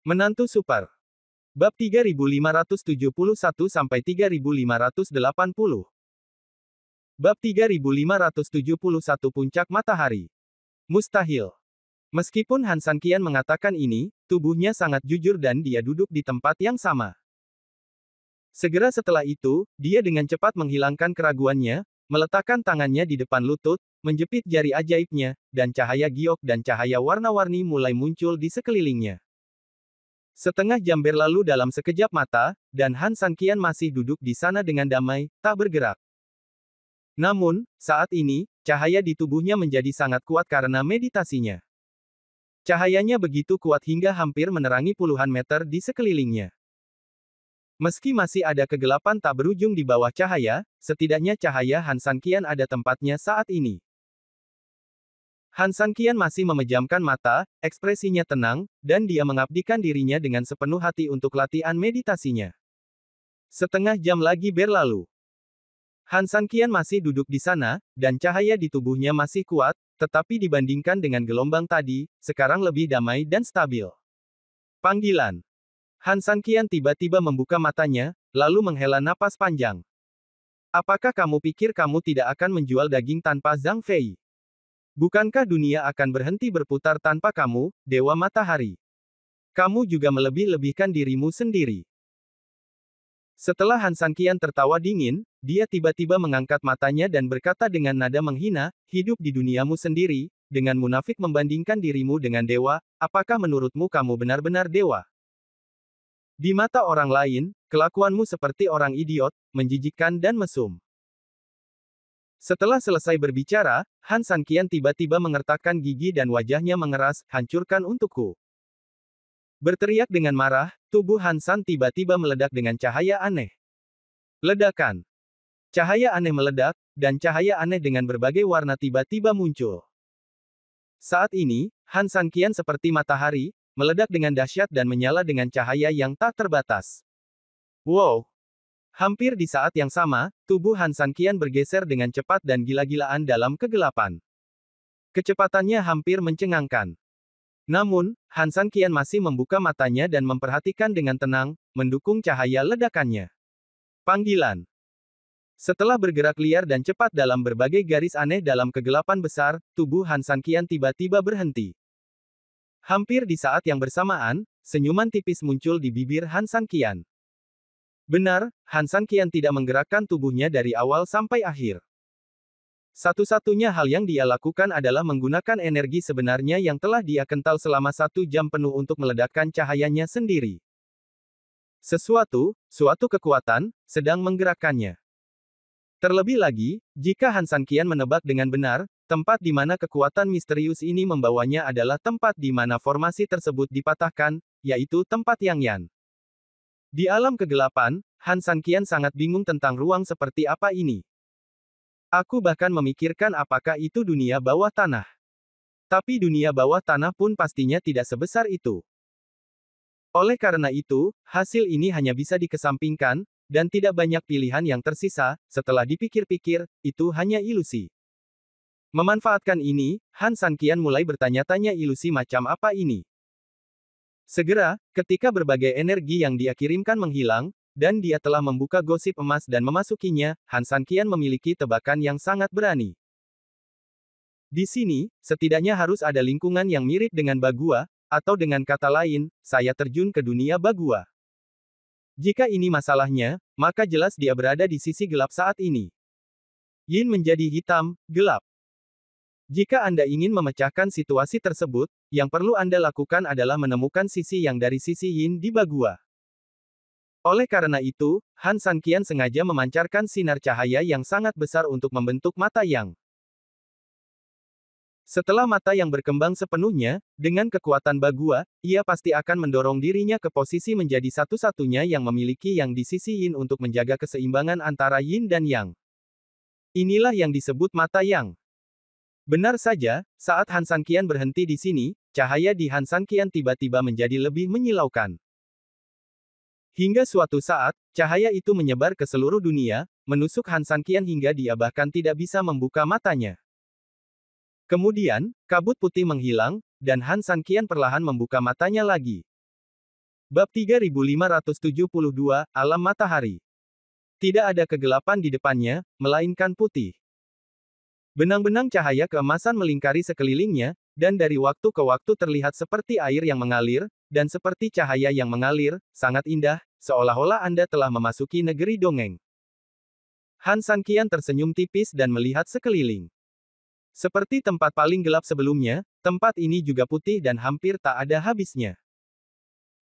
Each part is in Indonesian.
Menantu Super. Bab 3571-3580. Bab 3571 Puncak Matahari. Mustahil. Meskipun Han Sanqian mengatakan ini, tubuhnya sangat jujur dan dia duduk di tempat yang sama. Segera setelah itu, dia dengan cepat menghilangkan keraguannya, meletakkan tangannya di depan lutut, menjepit jari ajaibnya, dan cahaya giok dan cahaya warna-warni mulai muncul di sekelilingnya. Setengah jam berlalu dalam sekejap mata, dan Han Sanqian masih duduk di sana dengan damai, tak bergerak. Namun, saat ini, cahaya di tubuhnya menjadi sangat kuat karena meditasinya. Cahayanya begitu kuat hingga hampir menerangi puluhan meter di sekelilingnya. Meski masih ada kegelapan tak berujung di bawah cahaya, setidaknya cahaya Han Sanqian ada tempatnya saat ini. Han Sanqian masih memejamkan mata, ekspresinya tenang, dan dia mengabdikan dirinya dengan sepenuh hati untuk latihan meditasinya. Setengah jam lagi berlalu. Han Sanqian masih duduk di sana, dan cahaya di tubuhnya masih kuat, tetapi dibandingkan dengan gelombang tadi, sekarang lebih damai dan stabil. Panggilan. Han Sanqian tiba-tiba membuka matanya, lalu menghela napas panjang. Apakah kamu pikir kamu tidak akan menjual daging tanpa Zhang Fei? Bukankah dunia akan berhenti berputar tanpa kamu, Dewa Matahari? Kamu juga melebih-lebihkan dirimu sendiri. Setelah Han Sanqian tertawa dingin, dia tiba-tiba mengangkat matanya dan berkata dengan nada menghina, hidup di duniamu sendiri, dengan munafik membandingkan dirimu dengan dewa, apakah menurutmu kamu benar-benar dewa? Di mata orang lain, kelakuanmu seperti orang idiot, menjijikkan dan mesum. Setelah selesai berbicara, Han Sanqian tiba-tiba mengertakkan gigi dan wajahnya mengeras, hancurkan untukku. Berteriak dengan marah, tubuh Han San tiba-tiba meledak dengan cahaya aneh. Ledakan. Cahaya aneh meledak, dan cahaya aneh dengan berbagai warna tiba-tiba muncul. Saat ini, Han Sanqian seperti matahari, meledak dengan dahsyat dan menyala dengan cahaya yang tak terbatas. Wow! Hampir di saat yang sama, tubuh Han Sanqian bergeser dengan cepat dan gila-gilaan dalam kegelapan. Kecepatannya hampir mencengangkan. Namun, Han Sanqian masih membuka matanya dan memperhatikan dengan tenang, mendukung cahaya ledakannya. Panggilan. Setelah bergerak liar dan cepat dalam berbagai garis aneh dalam kegelapan besar, tubuh Han Sanqian tiba-tiba berhenti. Hampir di saat yang bersamaan, senyuman tipis muncul di bibir Han Sanqian. Benar, Han Sanqian tidak menggerakkan tubuhnya dari awal sampai akhir. Satu-satunya hal yang dia lakukan adalah menggunakan energi sebenarnya yang telah dia kental selama 1 jam penuh untuk meledakkan cahayanya sendiri. Suatu kekuatan, sedang menggerakkannya. Terlebih lagi, jika Han Sanqian menebak dengan benar, tempat di mana kekuatan misterius ini membawanya adalah tempat di mana formasi tersebut dipatahkan, yaitu tempat Yang Yan. Di alam kegelapan, Han Sanqian sangat bingung tentang ruang seperti apa ini. Aku bahkan memikirkan apakah itu dunia bawah tanah. Tapi dunia bawah tanah pun pastinya tidak sebesar itu. Oleh karena itu, hasil ini hanya bisa dikesampingkan, dan tidak banyak pilihan yang tersisa, setelah dipikir-pikir, itu hanya ilusi. Memanfaatkan ini, Han Sanqian mulai bertanya-tanya ilusi macam apa ini. Segera, ketika berbagai energi yang dia kirimkan menghilang, dan dia telah membuka gosip emas dan memasukinya, Han Sanqian memiliki tebakan yang sangat berani. Di sini, setidaknya harus ada lingkungan yang mirip dengan Bagua, atau dengan kata lain, saya terjun ke dunia Bagua. Jika ini masalahnya, maka jelas dia berada di sisi gelap saat ini. Yin menjadi hitam, gelap. Jika Anda ingin memecahkan situasi tersebut, yang perlu Anda lakukan adalah menemukan sisi yang dari sisi Yin di Bagua. Oleh karena itu, Han Sanqian sengaja memancarkan sinar cahaya yang sangat besar untuk membentuk mata yang. Setelah mata yang berkembang sepenuhnya, dengan kekuatan Bagua, ia pasti akan mendorong dirinya ke posisi menjadi satu-satunya yang memiliki yang di sisi Yin untuk menjaga keseimbangan antara Yin dan Yang. Inilah yang disebut mata yang. Benar saja, saat Han Sanqian berhenti di sini, cahaya di Han Sanqian tiba-tiba menjadi lebih menyilaukan. Hingga suatu saat, cahaya itu menyebar ke seluruh dunia, menusuk Han Sanqian hingga dia bahkan tidak bisa membuka matanya. Kemudian, kabut putih menghilang, dan Han Sanqian perlahan membuka matanya lagi. Bab 3572, Alam Matahari. Tidak ada kegelapan di depannya, melainkan putih. Benang-benang cahaya keemasan melingkari sekelilingnya, dan dari waktu ke waktu terlihat seperti air yang mengalir, dan seperti cahaya yang mengalir, sangat indah, seolah-olah Anda telah memasuki negeri dongeng. Han Sanqian tersenyum tipis dan melihat sekeliling. Seperti tempat paling gelap sebelumnya, tempat ini juga putih dan hampir tak ada habisnya.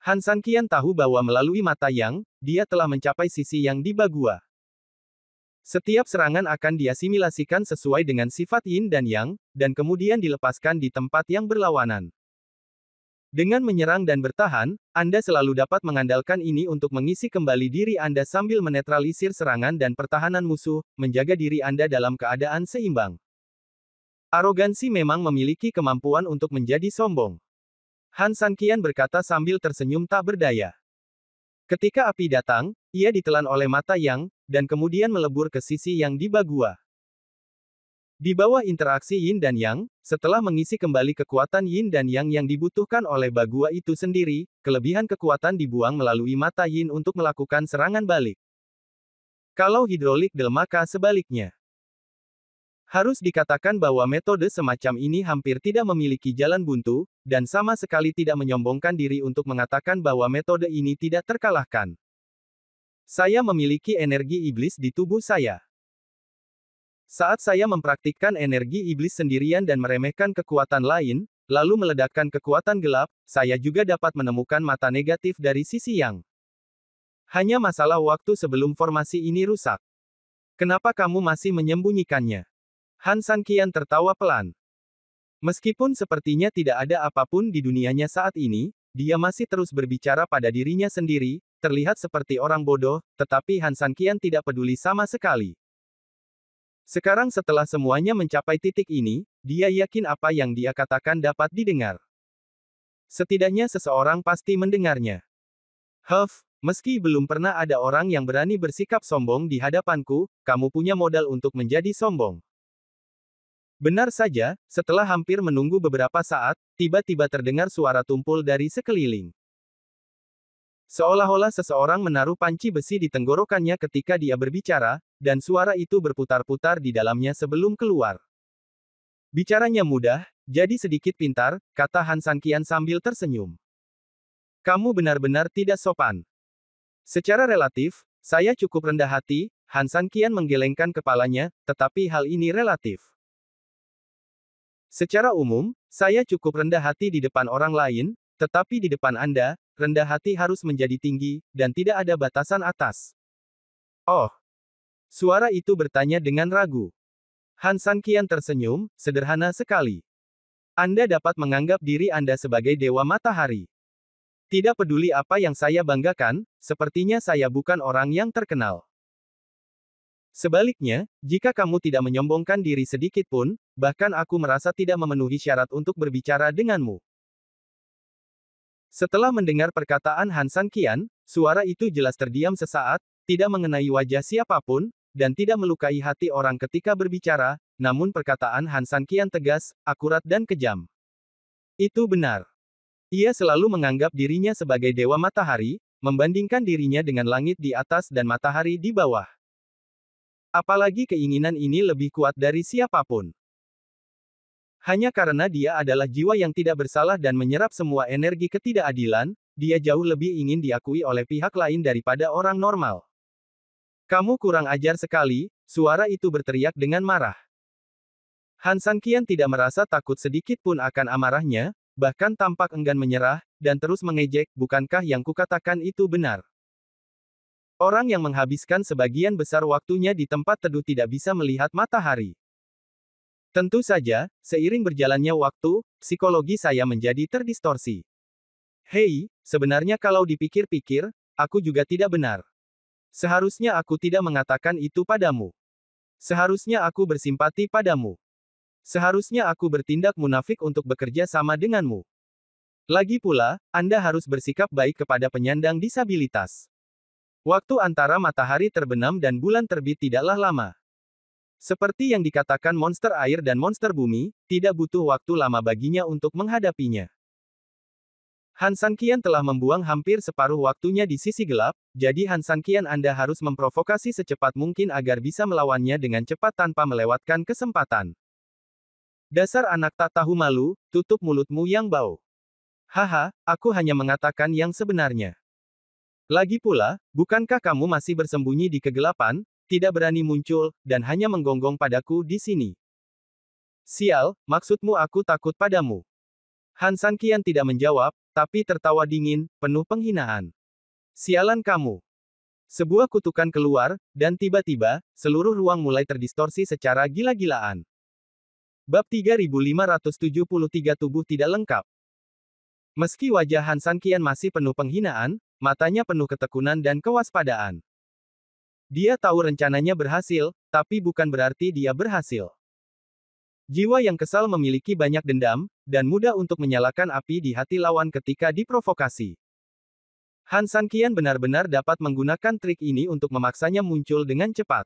Han Sanqian tahu bahwa melalui mata Yang, dia telah mencapai sisi yang di Bagua. Setiap serangan akan diasimilasikan sesuai dengan sifat Yin dan Yang, dan kemudian dilepaskan di tempat yang berlawanan. Dengan menyerang dan bertahan, Anda selalu dapat mengandalkan ini untuk mengisi kembali diri Anda sambil menetralisir serangan dan pertahanan musuh, menjaga diri Anda dalam keadaan seimbang. Arogansi memang memiliki kemampuan untuk menjadi sombong. Han Sanqian berkata sambil tersenyum tak berdaya. Ketika api datang, ia ditelan oleh mata Yang, dan kemudian melebur ke sisi yang di Bagua. Di bawah interaksi Yin dan Yang, setelah mengisi kembali kekuatan Yin dan Yang yang dibutuhkan oleh Bagua itu sendiri, kelebihan kekuatan dibuang melalui mata Yin untuk melakukan serangan balik. Kalau hidrolik maka sebaliknya. Harus dikatakan bahwa metode semacam ini hampir tidak memiliki jalan buntu, dan sama sekali tidak menyombongkan diri untuk mengatakan bahwa metode ini tidak terkalahkan. Saya memiliki energi iblis di tubuh saya. Saat saya mempraktikkan energi iblis sendirian dan meremehkan kekuatan lain, lalu meledakkan kekuatan gelap, saya juga dapat menemukan mata negatif dari sisi Yang. Hanya masalah waktu sebelum formasi ini rusak. Kenapa kamu masih menyembunyikannya? Han Sanqian tertawa pelan. Meskipun sepertinya tidak ada apapun di dunianya saat ini, dia masih terus berbicara pada dirinya sendiri, terlihat seperti orang bodoh, tetapi Han Sanqian tidak peduli sama sekali. Sekarang setelah semuanya mencapai titik ini, dia yakin apa yang dia katakan dapat didengar. Setidaknya seseorang pasti mendengarnya. Meski belum pernah ada orang yang berani bersikap sombong di hadapanku, kamu punya modal untuk menjadi sombong. Benar saja, setelah hampir menunggu beberapa saat, tiba-tiba terdengar suara tumpul dari sekeliling. Seolah-olah seseorang menaruh panci besi di tenggorokannya ketika dia berbicara, dan suara itu berputar-putar di dalamnya sebelum keluar. Bicaranya mudah, jadi sedikit pintar, kata Han Sanqian sambil tersenyum. Kamu benar-benar tidak sopan. Secara relatif, saya cukup rendah hati, Han Sanqian menggelengkan kepalanya, tetapi hal ini relatif. Secara umum, saya cukup rendah hati di depan orang lain, tetapi di depan Anda, rendah hati harus menjadi tinggi, dan tidak ada batasan atas. Oh! Suara itu bertanya dengan ragu. Han Sanqian tersenyum, sederhana sekali. Anda dapat menganggap diri Anda sebagai dewa matahari. Tidak peduli apa yang saya banggakan, sepertinya saya bukan orang yang terkenal. Sebaliknya, jika kamu tidak menyombongkan diri sedikit pun, bahkan aku merasa tidak memenuhi syarat untuk berbicara denganmu. Setelah mendengar perkataan Han Sanqian, suara itu jelas terdiam sesaat, tidak mengenai wajah siapapun, dan tidak melukai hati orang ketika berbicara, namun perkataan Han Sanqian tegas, akurat dan kejam. Itu benar. Ia selalu menganggap dirinya sebagai dewa matahari, membandingkan dirinya dengan langit di atas dan matahari di bawah. Apalagi keinginan ini lebih kuat dari siapapun. Hanya karena dia adalah jiwa yang tidak bersalah dan menyerap semua energi ketidakadilan, dia jauh lebih ingin diakui oleh pihak lain daripada orang normal. Kamu kurang ajar sekali, suara itu berteriak dengan marah. Han Sanqian tidak merasa takut sedikit pun akan amarahnya, bahkan tampak enggan menyerah, dan terus mengejek, bukankah yang kukatakan itu benar? Orang yang menghabiskan sebagian besar waktunya di tempat teduh tidak bisa melihat matahari. Tentu saja, seiring berjalannya waktu, psikologi saya menjadi terdistorsi. Hei, sebenarnya kalau dipikir-pikir, aku juga tidak benar. Seharusnya aku tidak mengatakan itu padamu. Seharusnya aku bersimpati padamu. Seharusnya aku bertindak munafik untuk bekerja sama denganmu. Lagi pula, Anda harus bersikap baik kepada penyandang disabilitas. Waktu antara matahari terbenam dan bulan terbit tidaklah lama. Seperti yang dikatakan monster air dan monster bumi, tidak butuh waktu lama baginya untuk menghadapinya. Han Sanqian telah membuang hampir separuh waktunya di sisi gelap, jadi Han Sanqian Anda harus memprovokasi secepat mungkin agar bisa melawannya dengan cepat tanpa melewatkan kesempatan. Dasar anak tak tahu malu, tutup mulutmu yang bau. Haha, aku hanya mengatakan yang sebenarnya. Lagi pula, bukankah kamu masih bersembunyi di kegelapan, tidak berani muncul, dan hanya menggonggong padaku di sini? Sial, maksudmu aku takut padamu. Han Sanqian tidak menjawab, tapi tertawa dingin, penuh penghinaan. Sialan kamu. Sebuah kutukan keluar, dan tiba-tiba, seluruh ruang mulai terdistorsi secara gila-gilaan. Bab 3573 Tubuh Tidak Lengkap. Meski wajah Han Sanqian masih penuh penghinaan, matanya penuh ketekunan dan kewaspadaan. Dia tahu rencananya berhasil, tapi bukan berarti dia berhasil. Jiwa yang kesal memiliki banyak dendam, dan mudah untuk menyalakan api di hati lawan ketika diprovokasi. Han Sanqian benar-benar dapat menggunakan trik ini untuk memaksanya muncul dengan cepat.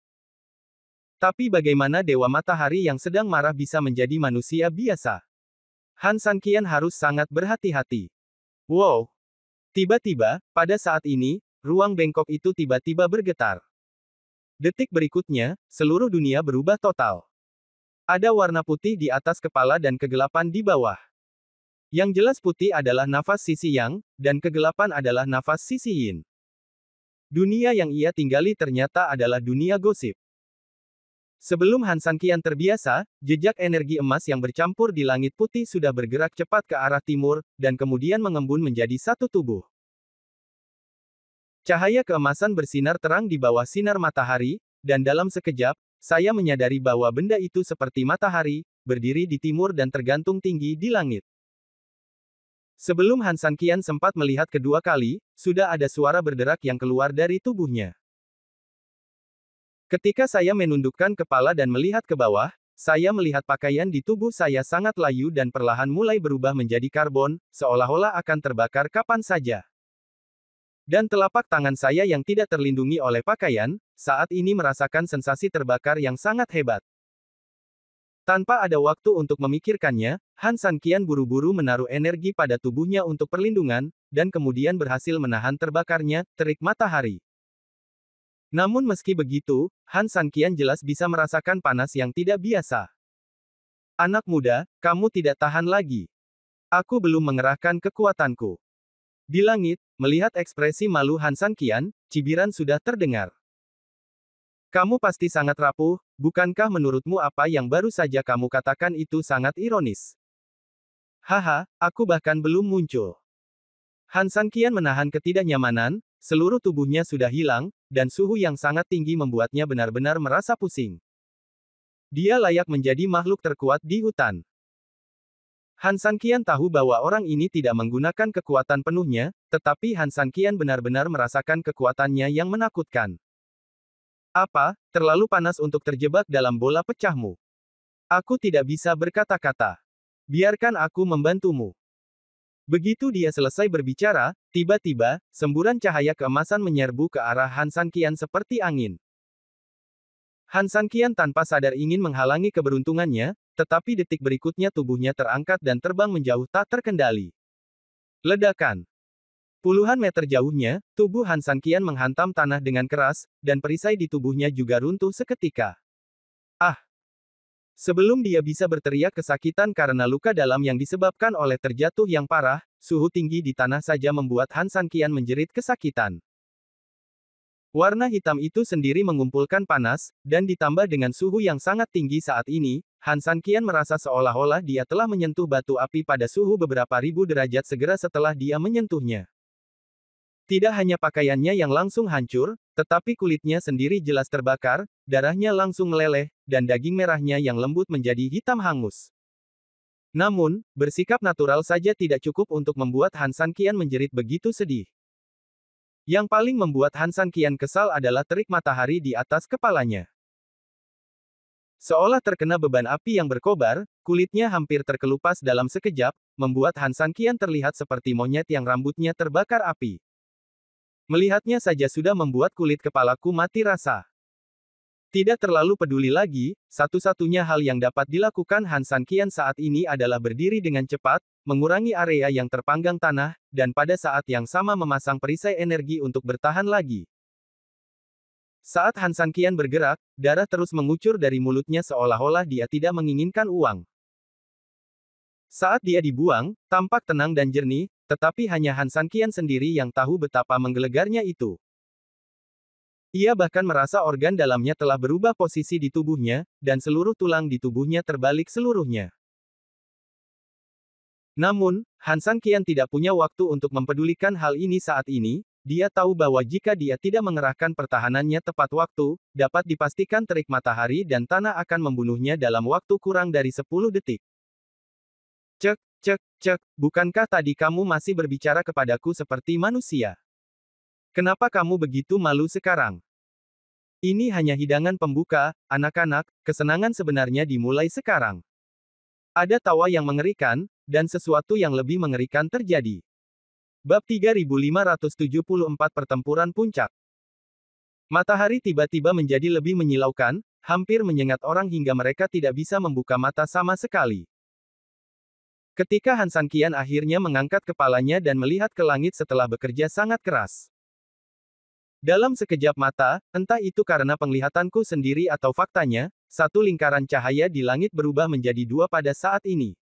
Tapi bagaimana Dewa Matahari yang sedang marah bisa menjadi manusia biasa? Han Sanqian harus sangat berhati-hati. Wow! Tiba-tiba, pada saat ini, ruang bengkok itu tiba-tiba bergetar. Detik berikutnya, seluruh dunia berubah total. Ada warna putih di atas kepala dan kegelapan di bawah. Yang jelas putih adalah nafas sisi Yang, dan kegelapan adalah nafas sisi Yin. Dunia yang ia tinggali ternyata adalah dunia gosip. Sebelum Han Sanqian terbiasa, jejak energi emas yang bercampur di langit putih sudah bergerak cepat ke arah timur, dan kemudian mengembun menjadi satu tubuh. Cahaya keemasan bersinar terang di bawah sinar matahari, dan dalam sekejap, saya menyadari bahwa benda itu seperti matahari, berdiri di timur dan tergantung tinggi di langit. Sebelum Han Sanqian sempat melihat kedua kali, sudah ada suara berderak yang keluar dari tubuhnya. Ketika saya menundukkan kepala dan melihat ke bawah, saya melihat pakaian di tubuh saya sangat layu dan perlahan mulai berubah menjadi karbon, seolah-olah akan terbakar kapan saja. Dan telapak tangan saya yang tidak terlindungi oleh pakaian, saat ini merasakan sensasi terbakar yang sangat hebat. Tanpa ada waktu untuk memikirkannya, Han Sanqian buru-buru menaruh energi pada tubuhnya untuk perlindungan, dan kemudian berhasil menahan terbakarnya terik matahari. Namun meski begitu, Han Sanqian jelas bisa merasakan panas yang tidak biasa. Anak muda, kamu tidak tahan lagi. Aku belum mengerahkan kekuatanku. Di langit, melihat ekspresi malu Han Sanqian, cibiran sudah terdengar. Kamu pasti sangat rapuh, bukankah menurutmu apa yang baru saja kamu katakan itu sangat ironis? Haha, aku bahkan belum muncul. Han Sanqian menahan ketidaknyamanan, seluruh tubuhnya sudah hilang, dan suhu yang sangat tinggi membuatnya benar-benar merasa pusing. Dia layak menjadi makhluk terkuat di hutan. Han Sanqian tahu bahwa orang ini tidak menggunakan kekuatan penuhnya, tetapi Han Sanqian benar-benar merasakan kekuatannya yang menakutkan. Apa, terlalu panas untuk terjebak dalam bola pecahmu? Aku tidak bisa berkata-kata. Biarkan aku membantumu. Begitu dia selesai berbicara, tiba-tiba, semburan cahaya keemasan menyerbu ke arah Han Sanqian seperti angin. Han Sanqian tanpa sadar ingin menghalangi keberuntungannya, tetapi detik berikutnya tubuhnya terangkat dan terbang menjauh tak terkendali. Ledakan. Puluhan meter jauhnya, tubuh Han Sanqian menghantam tanah dengan keras, dan perisai di tubuhnya juga runtuh seketika. Ah! Sebelum dia bisa berteriak kesakitan karena luka dalam yang disebabkan oleh terjatuh yang parah, suhu tinggi di tanah saja membuat Han Sanqian menjerit kesakitan. Warna hitam itu sendiri mengumpulkan panas, dan ditambah dengan suhu yang sangat tinggi saat ini, Han Sanqian merasa seolah-olah dia telah menyentuh batu api pada suhu beberapa ribu derajat segera setelah dia menyentuhnya. Tidak hanya pakaiannya yang langsung hancur, tetapi kulitnya sendiri jelas terbakar, darahnya langsung meleleh, dan daging merahnya yang lembut menjadi hitam hangus. Namun, bersikap natural saja tidak cukup untuk membuat Han Sanqian menjerit begitu sedih. Yang paling membuat Han Sanqian kesal adalah terik matahari di atas kepalanya. Seolah terkena beban api yang berkobar, kulitnya hampir terkelupas dalam sekejap, membuat Han Sanqian terlihat seperti monyet yang rambutnya terbakar api. Melihatnya saja sudah membuat kulit kepalaku mati rasa. Tidak terlalu peduli lagi, satu-satunya hal yang dapat dilakukan Han San Qian saat ini adalah berdiri dengan cepat, mengurangi area yang terpanggang tanah, dan pada saat yang sama memasang perisai energi untuk bertahan lagi. Saat Han San Qian bergerak, darah terus mengucur dari mulutnya seolah-olah dia tidak menginginkan uang. Saat dia dibuang, tampak tenang dan jernih, tetapi hanya Han San Qian sendiri yang tahu betapa menggelegarnya itu. Ia bahkan merasa organ dalamnya telah berubah posisi di tubuhnya, dan seluruh tulang di tubuhnya terbalik seluruhnya. Namun, Han San Qian tidak punya waktu untuk mempedulikan hal ini saat ini. Dia tahu bahwa jika dia tidak mengerahkan pertahanannya tepat waktu, dapat dipastikan terik matahari dan tanah akan membunuhnya dalam waktu kurang dari 10 detik. Cek, cek, cek, bukankah tadi kamu masih berbicara kepadaku seperti manusia? Kenapa kamu begitu malu sekarang? Ini hanya hidangan pembuka, anak-anak, kesenangan sebenarnya dimulai sekarang. Ada tawa yang mengerikan, dan sesuatu yang lebih mengerikan terjadi. Bab 3574 Pertempuran Puncak. Matahari tiba-tiba menjadi lebih menyilaukan, hampir menyengat orang hingga mereka tidak bisa membuka mata sama sekali. Ketika Han San Qian akhirnya mengangkat kepalanya dan melihat ke langit setelah bekerja sangat keras. Dalam sekejap mata, entah itu karena penglihatanku sendiri atau faktanya, satu lingkaran cahaya di langit berubah menjadi dua pada saat ini.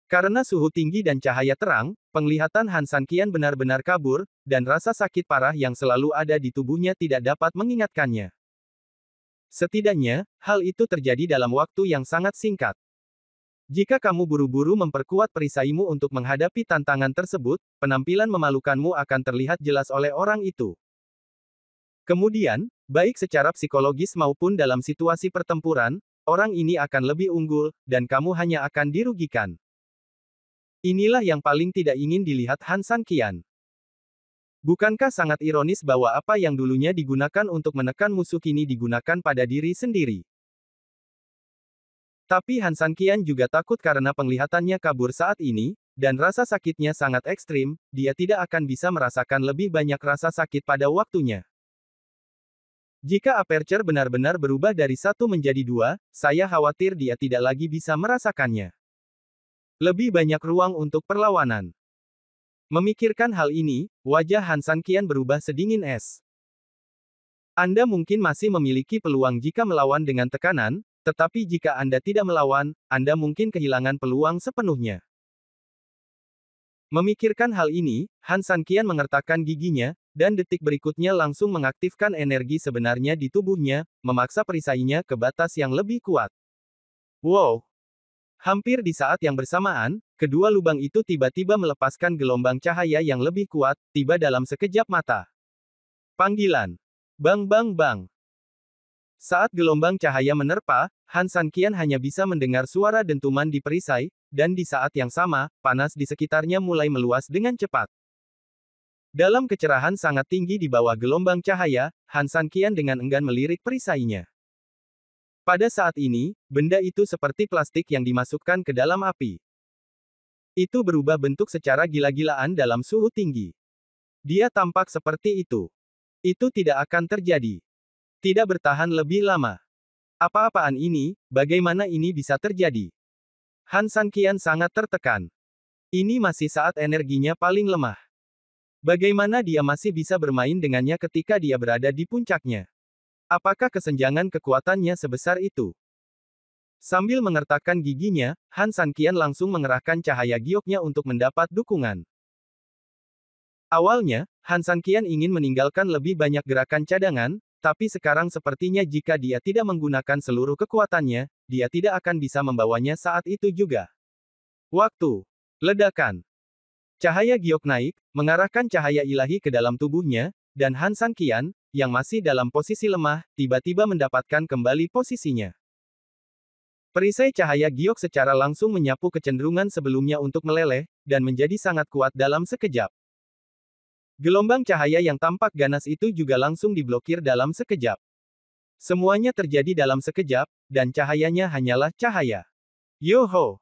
Karena suhu tinggi dan cahaya terang, penglihatan Han San Qian benar-benar kabur, dan rasa sakit parah yang selalu ada di tubuhnya tidak dapat mengingatkannya. Setidaknya, hal itu terjadi dalam waktu yang sangat singkat. Jika kamu buru-buru memperkuat perisaimu untuk menghadapi tantangan tersebut, penampilan memalukanmu akan terlihat jelas oleh orang itu. Kemudian, baik secara psikologis maupun dalam situasi pertempuran, orang ini akan lebih unggul, dan kamu hanya akan dirugikan. Inilah yang paling tidak ingin dilihat Han San Qian. Bukankah sangat ironis bahwa apa yang dulunya digunakan untuk menekan musuh kini digunakan pada diri sendiri? Tapi Han San Qian juga takut karena penglihatannya kabur saat ini, dan rasa sakitnya sangat ekstrim, dia tidak akan bisa merasakan lebih banyak rasa sakit pada waktunya. Jika aperture benar-benar berubah dari 1 menjadi 2, saya khawatir dia tidak lagi bisa merasakannya. Lebih banyak ruang untuk perlawanan. Memikirkan hal ini, wajah Han San Qian berubah sedingin es. Anda mungkin masih memiliki peluang jika melawan dengan tekanan, tetapi jika Anda tidak melawan, Anda mungkin kehilangan peluang sepenuhnya. Memikirkan hal ini, Han San Qian mengertakkan giginya, dan detik berikutnya langsung mengaktifkan energi sebenarnya di tubuhnya, memaksa perisainya ke batas yang lebih kuat. Wow! Hampir di saat yang bersamaan, kedua lubang itu tiba-tiba melepaskan gelombang cahaya yang lebih kuat, tiba dalam sekejap mata. Panggilan. Bang bang bang. Saat gelombang cahaya menerpa, Han San Qian hanya bisa mendengar suara dentuman di perisai, dan di saat yang sama, panas di sekitarnya mulai meluas dengan cepat. Dalam kecerahan sangat tinggi di bawah gelombang cahaya, Han San Qian dengan enggan melirik perisainya. Pada saat ini, benda itu seperti plastik yang dimasukkan ke dalam api. Itu berubah bentuk secara gila-gilaan dalam suhu tinggi. Dia tampak seperti itu. Itu tidak akan terjadi. Tidak bertahan lebih lama. Apa-apaan ini, bagaimana ini bisa terjadi? Han San Qian sangat tertekan. Ini masih saat energinya paling lemah. Bagaimana dia masih bisa bermain dengannya ketika dia berada di puncaknya? Apakah kesenjangan kekuatannya sebesar itu? Sambil mengertakkan giginya, Han San Qian langsung mengerahkan cahaya gioknya untuk mendapat dukungan. Awalnya, Han San Qian ingin meninggalkan lebih banyak gerakan cadangan, tapi sekarang sepertinya jika dia tidak menggunakan seluruh kekuatannya, dia tidak akan bisa membawanya saat itu juga. Waktu. Ledakan. Cahaya giok naik, mengarahkan cahaya ilahi ke dalam tubuhnya, dan Han San Qian, yang masih dalam posisi lemah, tiba-tiba mendapatkan kembali posisinya. Perisai cahaya giok secara langsung menyapu kecenderungan sebelumnya untuk meleleh, dan menjadi sangat kuat dalam sekejap. Gelombang cahaya yang tampak ganas itu juga langsung diblokir dalam sekejap. Semuanya terjadi dalam sekejap, dan cahayanya hanyalah cahaya. Yoho!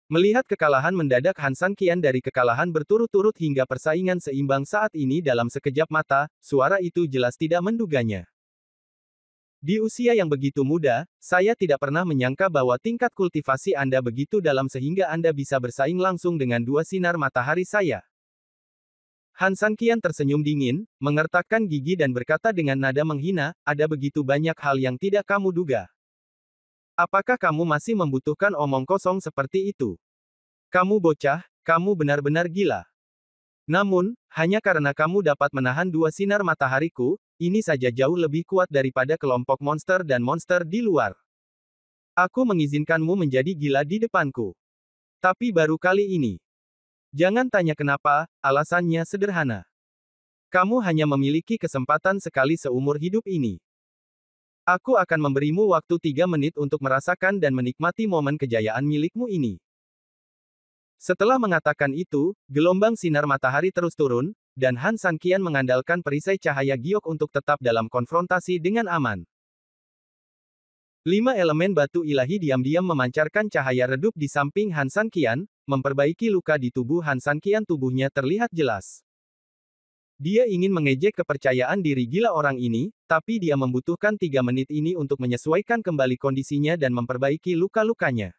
Melihat kekalahan mendadak Han San Qian dari kekalahan berturut-turut hingga persaingan seimbang saat ini dalam sekejap mata, suara itu jelas tidak menduganya. Di usia yang begitu muda, saya tidak pernah menyangka bahwa tingkat kultivasi Anda begitu dalam sehingga Anda bisa bersaing langsung dengan dua sinar matahari saya. Han Sanqian tersenyum dingin, mengertakkan gigi dan berkata dengan nada menghina, ada begitu banyak hal yang tidak kamu duga. Apakah kamu masih membutuhkan omong kosong seperti itu? Kamu bocah, kamu benar-benar gila. Namun, hanya karena kamu dapat menahan dua sinar matahariku, ini saja jauh lebih kuat daripada kelompok monster dan monster di luar. Aku mengizinkanmu menjadi gila di depanku. Tapi baru kali ini. Jangan tanya kenapa, alasannya sederhana. Kamu hanya memiliki kesempatan sekali seumur hidup ini. Aku akan memberimu waktu 3 menit untuk merasakan dan menikmati momen kejayaan milikmu ini. Setelah mengatakan itu, gelombang sinar matahari terus turun, dan Han Sanqian mengandalkan perisai cahaya giok untuk tetap dalam konfrontasi dengan aman. 5 elemen batu ilahi diam-diam memancarkan cahaya redup di samping Han Sanqian, memperbaiki luka di tubuh Han Sanqian. Tubuhnya terlihat jelas. Dia ingin mengejek kepercayaan diri gila orang ini, tapi dia membutuhkan 3 menit ini untuk menyesuaikan kembali kondisinya dan memperbaiki luka-lukanya.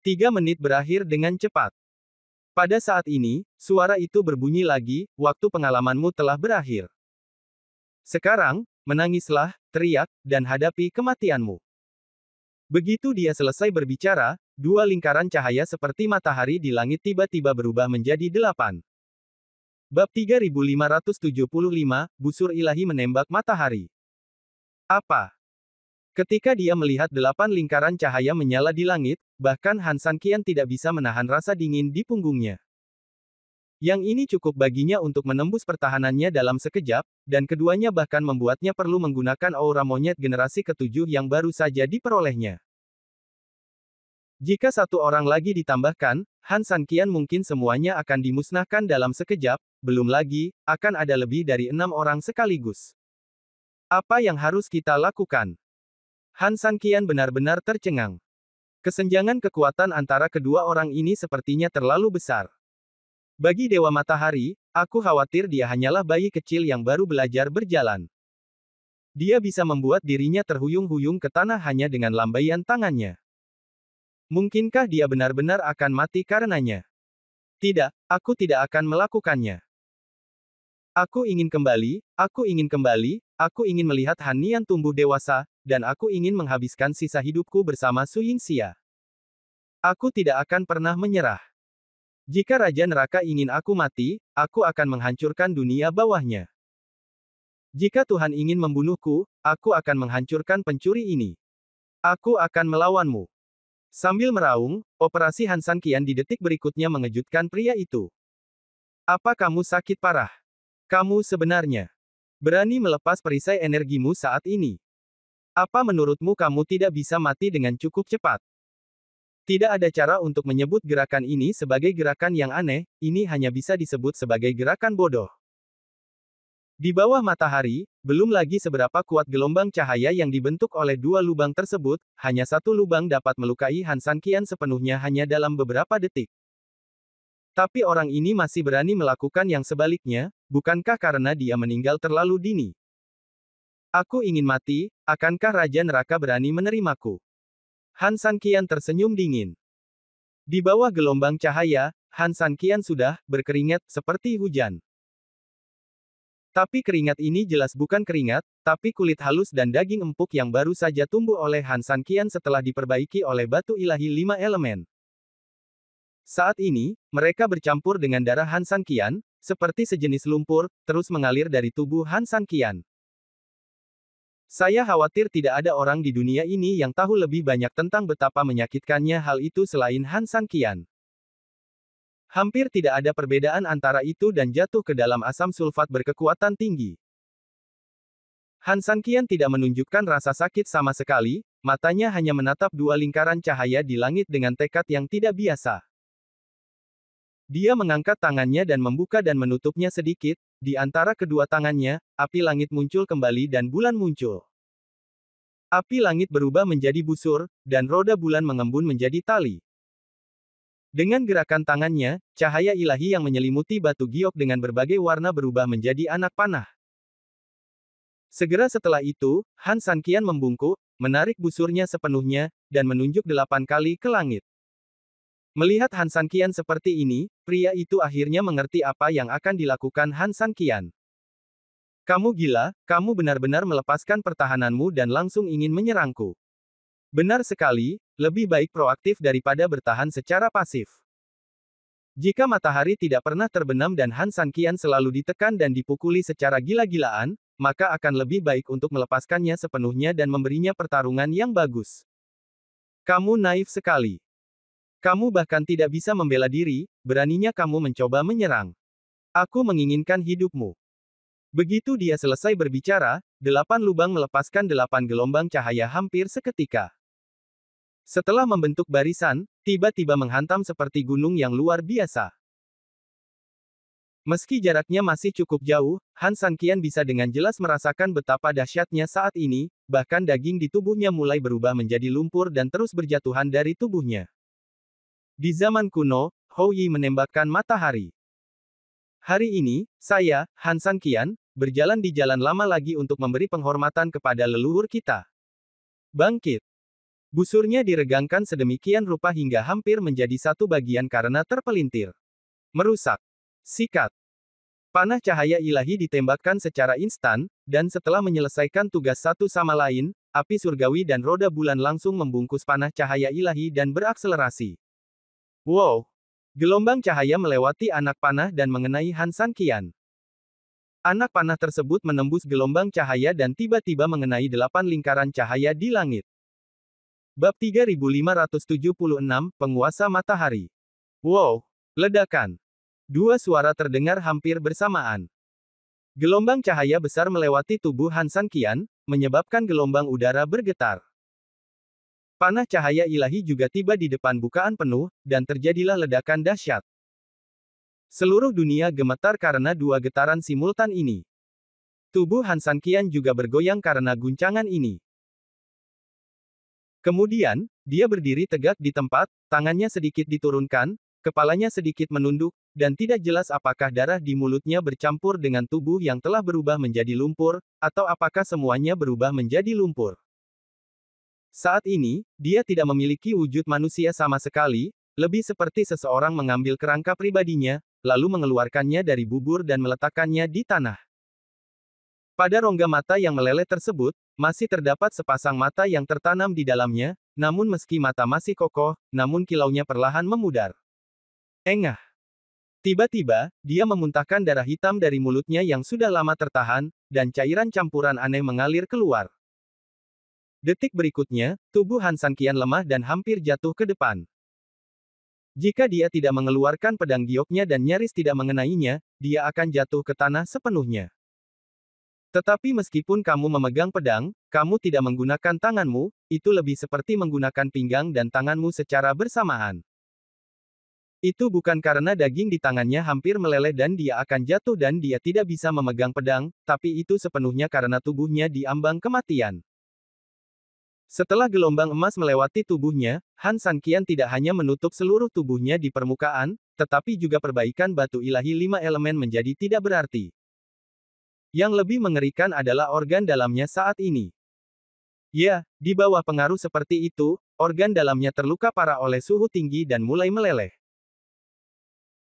3 menit berakhir dengan cepat. Pada saat ini, suara itu berbunyi lagi, waktu pengalamanmu telah berakhir. Sekarang, menangislah, teriak, dan hadapi kematianmu. Begitu dia selesai berbicara, 2 lingkaran cahaya seperti matahari di langit tiba-tiba berubah menjadi 8. Bab 3575, Busur Ilahi Menembak Matahari. Apa? Ketika dia melihat 8 lingkaran cahaya menyala di langit, bahkan Han Sanqian tidak bisa menahan rasa dingin di punggungnya. Yang ini cukup baginya untuk menembus pertahanannya dalam sekejap, dan keduanya bahkan membuatnya perlu menggunakan aura monyet generasi ke-7 yang baru saja diperolehnya. Jika satu orang lagi ditambahkan, Han Sanqian mungkin semuanya akan dimusnahkan dalam sekejap, belum lagi, akan ada lebih dari 6 orang sekaligus. Apa yang harus kita lakukan? Han Sanqian benar-benar tercengang. Kesenjangan kekuatan antara kedua orang ini sepertinya terlalu besar. Bagi Dewa Matahari, aku khawatir dia hanyalah bayi kecil yang baru belajar berjalan. Dia bisa membuat dirinya terhuyung-huyung ke tanah hanya dengan lambaian tangannya. Mungkinkah dia benar-benar akan mati karenanya? Tidak, aku tidak akan melakukannya. Aku ingin kembali, aku ingin kembali, aku ingin melihat Han Nian tumbuh dewasa, dan aku ingin menghabiskan sisa hidupku bersama Su Yingxia. Aku tidak akan pernah menyerah. Jika Raja Neraka ingin aku mati, aku akan menghancurkan dunia bawahnya. Jika Tuhan ingin membunuhku, aku akan menghancurkan pencuri ini. Aku akan melawanmu. Sambil meraung, operasi Han Sanqian di detik berikutnya mengejutkan pria itu. Apa kamu sakit parah? Kamu sebenarnya berani melepas perisai energimu saat ini. Apa menurutmu kamu tidak bisa mati dengan cukup cepat? Tidak ada cara untuk menyebut gerakan ini sebagai gerakan yang aneh, ini hanya bisa disebut sebagai gerakan bodoh. Di bawah matahari, belum lagi seberapa kuat gelombang cahaya yang dibentuk oleh 2 lubang tersebut, hanya 1 lubang dapat melukai Han Sanqian sepenuhnya hanya dalam beberapa detik. Tapi orang ini masih berani melakukan yang sebaliknya, bukankah karena dia meninggal terlalu dini? Aku ingin mati, akankah Raja Neraka berani menerimaku? Han Sanqian tersenyum dingin. Di bawah gelombang cahaya, Han Sanqian sudah berkeringat seperti hujan. Tapi keringat ini jelas bukan keringat, tapi kulit halus dan daging empuk yang baru saja tumbuh oleh Han Sanqian setelah diperbaiki oleh batu ilahi 5 elemen. Saat ini, mereka bercampur dengan darah Han Sanqian, seperti sejenis lumpur, terus mengalir dari tubuh Han Sanqian. Saya khawatir tidak ada orang di dunia ini yang tahu lebih banyak tentang betapa menyakitkannya hal itu selain Han Sanqian. Hampir tidak ada perbedaan antara itu dan jatuh ke dalam asam sulfat berkekuatan tinggi. Han Sanqian tidak menunjukkan rasa sakit sama sekali, matanya hanya menatap 2 lingkaran cahaya di langit dengan tekad yang tidak biasa. Dia mengangkat tangannya dan membuka dan menutupnya sedikit, di antara kedua tangannya, api langit muncul kembali dan bulan muncul. Api langit berubah menjadi busur, dan roda bulan mengembun menjadi tali. Dengan gerakan tangannya, cahaya ilahi yang menyelimuti batu giok dengan berbagai warna berubah menjadi anak panah. Segera setelah itu, Han Sanqian membungkuk, menarik busurnya sepenuhnya, dan menunjuk 8 kali ke langit. Melihat Han Sanqian seperti ini, pria itu akhirnya mengerti apa yang akan dilakukan Han Sanqian. Kamu gila, kamu benar-benar melepaskan pertahananmu dan langsung ingin menyerangku. Benar sekali, lebih baik proaktif daripada bertahan secara pasif. Jika matahari tidak pernah terbenam dan Han Sanqian selalu ditekan dan dipukuli secara gila-gilaan, maka akan lebih baik untuk melepaskannya sepenuhnya dan memberinya pertarungan yang bagus. Kamu naif sekali. Kamu bahkan tidak bisa membela diri, beraninya kamu mencoba menyerang. Aku menginginkan hidupmu. Begitu dia selesai berbicara, 8 lubang melepaskan 8 gelombang cahaya hampir seketika. Setelah membentuk barisan, tiba-tiba menghantam seperti gunung yang luar biasa. Meski jaraknya masih cukup jauh, Han Sanqian bisa dengan jelas merasakan betapa dahsyatnya saat ini, bahkan daging di tubuhnya mulai berubah menjadi lumpur dan terus berjatuhan dari tubuhnya. Di zaman kuno, Hou Yi menembakkan matahari. Hari ini, saya, Han Sanqian, berjalan di jalan lama lagi untuk memberi penghormatan kepada leluhur kita. Bangkit. Busurnya diregangkan sedemikian rupa hingga hampir menjadi satu bagian karena terpelintir. Merusak. Sikat. Panah cahaya ilahi ditembakkan secara instan, dan setelah menyelesaikan tugas satu sama lain, api surgawi dan roda bulan langsung membungkus panah cahaya ilahi dan berakselerasi. Wow! Gelombang cahaya melewati anak panah dan mengenai Han Sanqian. Anak panah tersebut menembus gelombang cahaya dan tiba-tiba mengenai 8 lingkaran cahaya di langit. Bab 3576, Penguasa Matahari. Wow! Ledakan. Dua suara terdengar hampir bersamaan. Gelombang cahaya besar melewati tubuh Han Sanqian, menyebabkan gelombang udara bergetar. Panah cahaya ilahi juga tiba di depan bukaan penuh, dan terjadilah ledakan dahsyat. Seluruh dunia gemetar karena dua getaran simultan ini. Tubuh Han Sanqian juga bergoyang karena guncangan ini. Kemudian, dia berdiri tegak di tempat, tangannya sedikit diturunkan, kepalanya sedikit menunduk, dan tidak jelas apakah darah di mulutnya bercampur dengan tubuh yang telah berubah menjadi lumpur, atau apakah semuanya berubah menjadi lumpur. Saat ini, dia tidak memiliki wujud manusia sama sekali, lebih seperti seseorang mengambil kerangka pribadinya, lalu mengeluarkannya dari bubur dan meletakkannya di tanah. Pada rongga mata yang meleleh tersebut, masih terdapat sepasang mata yang tertanam di dalamnya, namun meski mata masih kokoh, namun kilaunya perlahan memudar. Engah. Tiba-tiba, dia memuntahkan darah hitam dari mulutnya yang sudah lama tertahan, dan cairan campuran aneh mengalir keluar. Detik berikutnya, tubuh Han Sanqian lemah dan hampir jatuh ke depan. Jika dia tidak mengeluarkan pedang gioknya dan nyaris tidak mengenainya, dia akan jatuh ke tanah sepenuhnya. Tetapi meskipun kamu memegang pedang, kamu tidak menggunakan tanganmu, itu lebih seperti menggunakan pinggang dan tanganmu secara bersamaan. Itu bukan karena daging di tangannya hampir meleleh dan dia akan jatuh dan dia tidak bisa memegang pedang, tapi itu sepenuhnya karena tubuhnya diambang kematian. Setelah gelombang emas melewati tubuhnya, Han Sanqian tidak hanya menutup seluruh tubuhnya di permukaan, tetapi juga perbaikan batu ilahi 5 elemen menjadi tidak berarti. Yang lebih mengerikan adalah organ dalamnya saat ini. Ya, di bawah pengaruh seperti itu, organ dalamnya terluka parah oleh suhu tinggi dan mulai meleleh.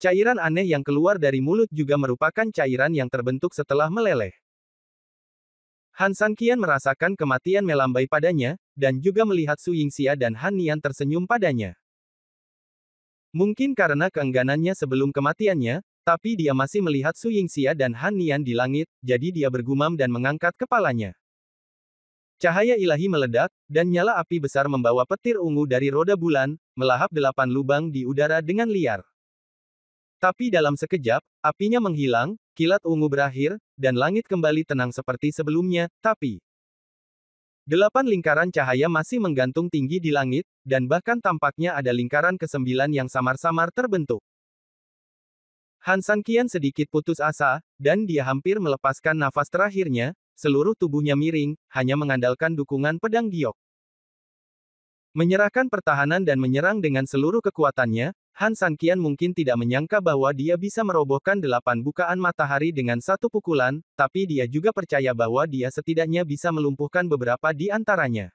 Cairan aneh yang keluar dari mulut juga merupakan cairan yang terbentuk setelah meleleh. Han Sanqian merasakan kematian melambai padanya, dan juga melihat Su Yingxia dan Han Nian tersenyum padanya. Mungkin karena keengganannya sebelum kematiannya, tapi dia masih melihat Su Yingxia dan Han Nian di langit, jadi dia bergumam dan mengangkat kepalanya. Cahaya ilahi meledak, dan nyala api besar membawa petir ungu dari roda bulan, melahap 8 lubang di udara dengan liar. Tapi dalam sekejap, apinya menghilang, kilat ungu berakhir, dan langit kembali tenang seperti sebelumnya, tapi 8 lingkaran cahaya masih menggantung tinggi di langit, dan bahkan tampaknya ada lingkaran ke-9 yang samar-samar terbentuk. Han Sanqian sedikit putus asa, dan dia hampir melepaskan nafas terakhirnya, seluruh tubuhnya miring, hanya mengandalkan dukungan pedang giok. Menyerahkan pertahanan dan menyerang dengan seluruh kekuatannya, Han Sanqian mungkin tidak menyangka bahwa dia bisa merobohkan 8 bukaan matahari dengan satu pukulan, tapi dia juga percaya bahwa dia setidaknya bisa melumpuhkan beberapa di antaranya.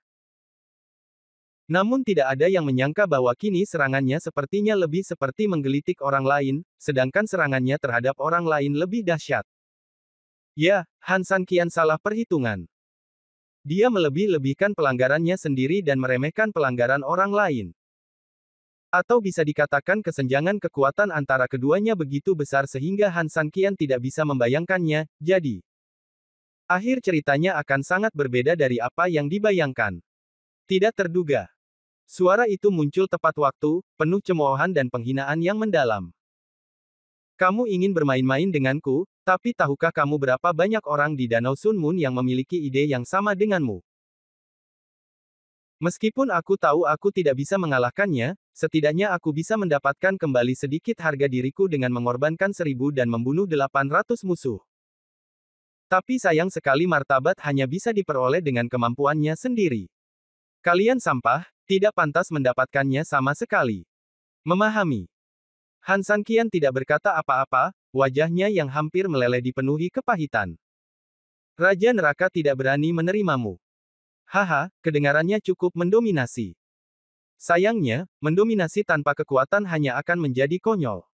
Namun tidak ada yang menyangka bahwa kini serangannya sepertinya lebih seperti menggelitik orang lain, sedangkan serangannya terhadap orang lain lebih dahsyat. Ya, Han Sanqian salah perhitungan. Dia melebih-lebihkan pelanggarannya sendiri dan meremehkan pelanggaran orang lain. Atau bisa dikatakan kesenjangan kekuatan antara keduanya begitu besar sehingga Han Sanqian tidak bisa membayangkannya, jadi akhir ceritanya akan sangat berbeda dari apa yang dibayangkan. Tidak terduga. Suara itu muncul tepat waktu, penuh cemoohan dan penghinaan yang mendalam. Kamu ingin bermain-main denganku, tapi tahukah kamu berapa banyak orang di Danau Sun Moon yang memiliki ide yang sama denganmu? Meskipun aku tahu aku tidak bisa mengalahkannya, setidaknya aku bisa mendapatkan kembali sedikit harga diriku dengan mengorbankan 1000 dan membunuh 800 musuh. Tapi sayang sekali martabat hanya bisa diperoleh dengan kemampuannya sendiri. Kalian sampah, tidak pantas mendapatkannya sama sekali. Memahami. Han Sanqian tidak berkata apa-apa, wajahnya yang hampir meleleh dipenuhi kepahitan. Raja Neraka tidak berani menerimamu. Haha, kedengarannya cukup mendominasi. Sayangnya, mendominasi tanpa kekuatan hanya akan menjadi konyol.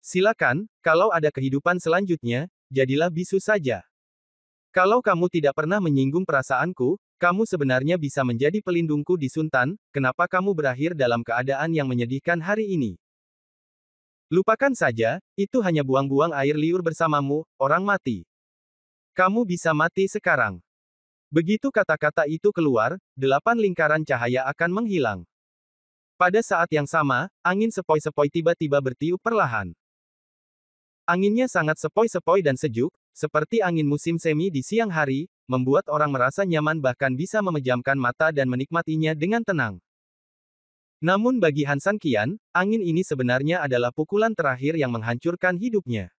Silakan, kalau ada kehidupan selanjutnya, jadilah bisu saja. Kalau kamu tidak pernah menyinggung perasaanku, kamu sebenarnya bisa menjadi pelindungku di Suntan, kenapa kamu berakhir dalam keadaan yang menyedihkan hari ini? Lupakan saja, itu hanya buang-buang air liur bersamamu, orang mati. Kamu bisa mati sekarang. Begitu kata-kata itu keluar, 8 lingkaran cahaya akan menghilang. Pada saat yang sama, angin sepoi-sepoi tiba-tiba bertiup perlahan. Anginnya sangat sepoi-sepoi dan sejuk, seperti angin musim semi di siang hari, membuat orang merasa nyaman bahkan bisa memejamkan mata dan menikmatinya dengan tenang. Namun bagi Han Sanqian, angin ini sebenarnya adalah pukulan terakhir yang menghancurkan hidupnya.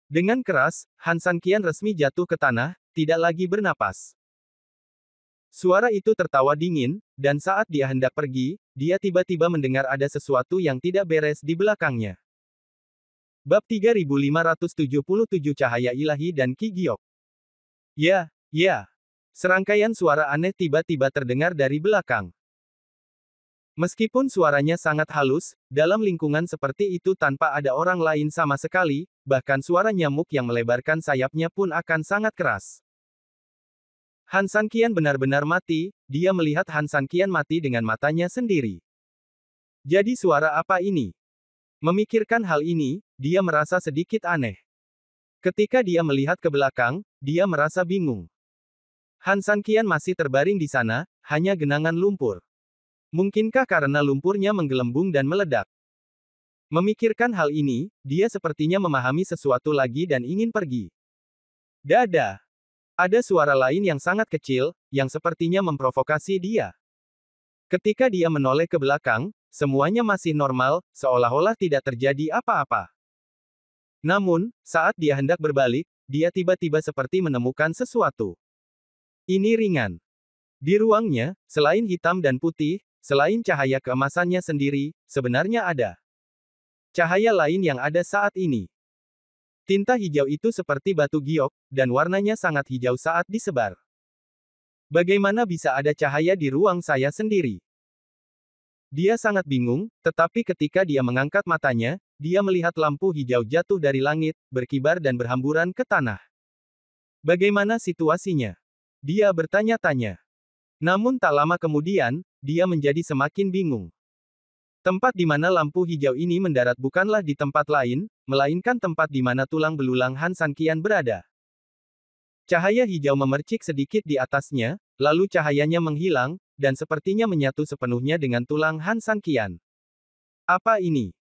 Dengan keras, Han Sanqian resmi jatuh ke tanah, tidak lagi bernapas. Suara itu tertawa dingin, dan saat dia hendak pergi, dia tiba-tiba mendengar ada sesuatu yang tidak beres di belakangnya. Bab 3577 Cahaya Ilahi dan Qi Giok. Ya, ya. Serangkaian suara aneh tiba-tiba terdengar dari belakang. Meskipun suaranya sangat halus, dalam lingkungan seperti itu tanpa ada orang lain sama sekali, bahkan suara nyamuk yang melebarkan sayapnya pun akan sangat keras. Han Sanqian benar-benar mati, dia melihat Han Sanqian mati dengan matanya sendiri. Jadi suara apa ini? Memikirkan hal ini, dia merasa sedikit aneh. Ketika dia melihat ke belakang, dia merasa bingung. Han Sanqian masih terbaring di sana, hanya genangan lumpur. Mungkinkah karena lumpurnya menggelembung dan meledak? Memikirkan hal ini, dia sepertinya memahami sesuatu lagi dan ingin pergi. Dada. Ada suara lain yang sangat kecil, yang sepertinya memprovokasi dia. Ketika dia menoleh ke belakang, semuanya masih normal, seolah-olah tidak terjadi apa-apa. Namun, saat dia hendak berbalik, dia tiba-tiba seperti menemukan sesuatu. Ini ringan. Di ruangnya, selain hitam dan putih, selain cahaya keemasannya sendiri, sebenarnya ada cahaya lain yang ada saat ini. Tinta hijau itu seperti batu giok, dan warnanya sangat hijau saat disebar. Bagaimana bisa ada cahaya di ruang saya sendiri? Dia sangat bingung, tetapi ketika dia mengangkat matanya, dia melihat lampu hijau jatuh dari langit, berkibar dan berhamburan ke tanah. Bagaimana situasinya? Dia bertanya-tanya. Namun tak lama kemudian, dia menjadi semakin bingung. Tempat di mana lampu hijau ini mendarat bukanlah di tempat lain, melainkan tempat di mana tulang belulang Han Sanqian berada. Cahaya hijau memercik sedikit di atasnya, lalu cahayanya menghilang, dan sepertinya menyatu sepenuhnya dengan tulang Han Sanqian. Apa ini?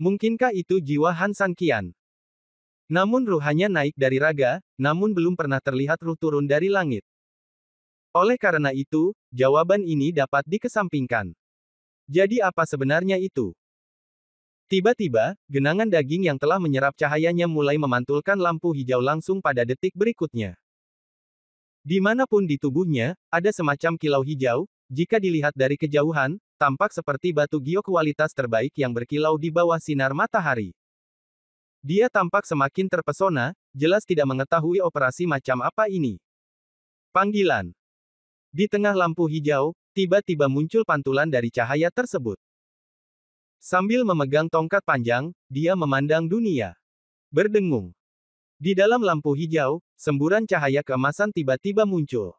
Mungkinkah itu jiwa Han Sanqian? Namun ruh hanya naik dari raga, namun belum pernah terlihat ruh turun dari langit. Oleh karena itu, jawaban ini dapat dikesampingkan. Jadi apa sebenarnya itu? Tiba-tiba, genangan daging yang telah menyerap cahayanya mulai memantulkan lampu hijau langsung pada detik berikutnya. Dimanapun di tubuhnya, ada semacam kilau hijau, jika dilihat dari kejauhan, tampak seperti batu giok kualitas terbaik yang berkilau di bawah sinar matahari. Dia tampak semakin terpesona, jelas tidak mengetahui operasi macam apa ini. Panggilan. Di tengah lampu hijau, tiba-tiba muncul pantulan dari cahaya tersebut. Sambil memegang tongkat panjang, dia memandang dunia. Berdengung. Di dalam lampu hijau, semburan cahaya keemasan tiba-tiba muncul.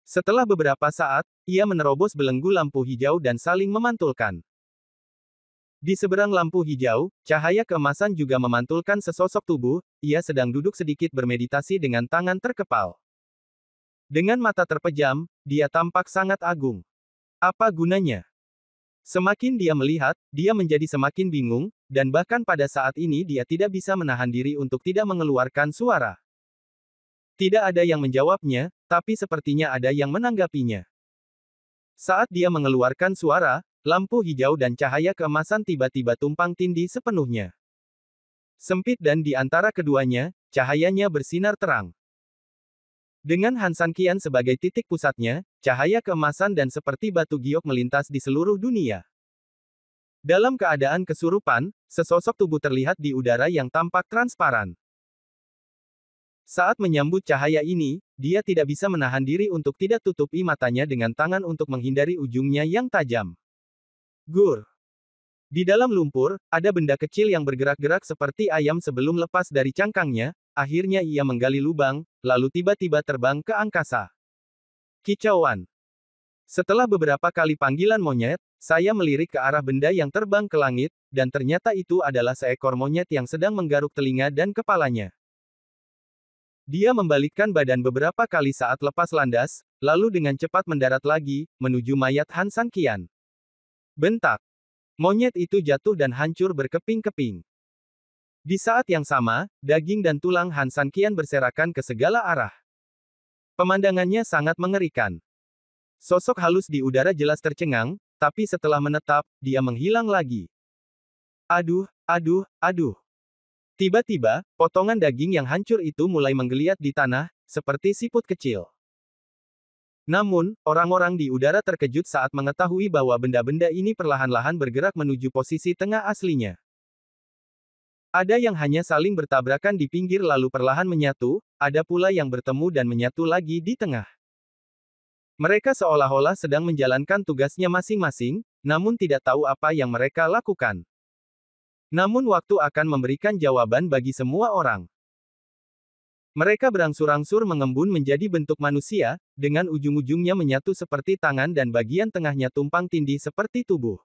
Setelah beberapa saat, ia menerobos belenggu lampu hijau dan saling memantulkan. Di seberang lampu hijau, cahaya keemasan juga memantulkan sesosok tubuh, ia sedang duduk sedikit bermeditasi dengan tangan terkepal. Dengan mata terpejam, dia tampak sangat agung. Apa gunanya? Semakin dia melihat, dia menjadi semakin bingung, dan bahkan pada saat ini dia tidak bisa menahan diri untuk tidak mengeluarkan suara. Tidak ada yang menjawabnya, tapi sepertinya ada yang menanggapinya. Saat dia mengeluarkan suara, lampu hijau dan cahaya keemasan tiba-tiba tumpang tindih sepenuhnya. Sempit dan di antara keduanya, cahayanya bersinar terang. Dengan Han San Qian sebagai titik pusatnya, cahaya keemasan dan seperti batu giok melintas di seluruh dunia. Dalam keadaan kesurupan, sesosok tubuh terlihat di udara yang tampak transparan. Saat menyambut cahaya ini, dia tidak bisa menahan diri untuk tidak tutupi matanya dengan tangan untuk menghindari ujungnya yang tajam. Gur. Di dalam lumpur, ada benda kecil yang bergerak-gerak seperti ayam sebelum lepas dari cangkangnya, akhirnya ia menggali lubang, lalu tiba-tiba terbang ke angkasa. Kicauan. Setelah beberapa kali panggilan monyet, saya melirik ke arah benda yang terbang ke langit, dan ternyata itu adalah seekor monyet yang sedang menggaruk telinga dan kepalanya. Dia membalikkan badan beberapa kali saat lepas landas, lalu dengan cepat mendarat lagi, menuju mayat Han San Qian. Bentak. Monyet itu jatuh dan hancur berkeping-keping. Di saat yang sama, daging dan tulang Han San Qian berserakan ke segala arah. Pemandangannya sangat mengerikan. Sosok halus di udara jelas tercengang, tapi setelah menetap, dia menghilang lagi. Aduh, aduh, aduh. Tiba-tiba, potongan daging yang hancur itu mulai menggeliat di tanah, seperti siput kecil. Namun, orang-orang di udara terkejut saat mengetahui bahwa benda-benda ini perlahan-lahan bergerak menuju posisi tengah aslinya. Ada yang hanya saling bertabrakan di pinggir lalu perlahan menyatu, ada pula yang bertemu dan menyatu lagi di tengah. Mereka seolah-olah sedang menjalankan tugasnya masing-masing, namun tidak tahu apa yang mereka lakukan. Namun waktu akan memberikan jawaban bagi semua orang. Mereka berangsur-angsur mengembun menjadi bentuk manusia, dengan ujung-ujungnya menyatu seperti tangan dan bagian tengahnya tumpang tindih seperti tubuh.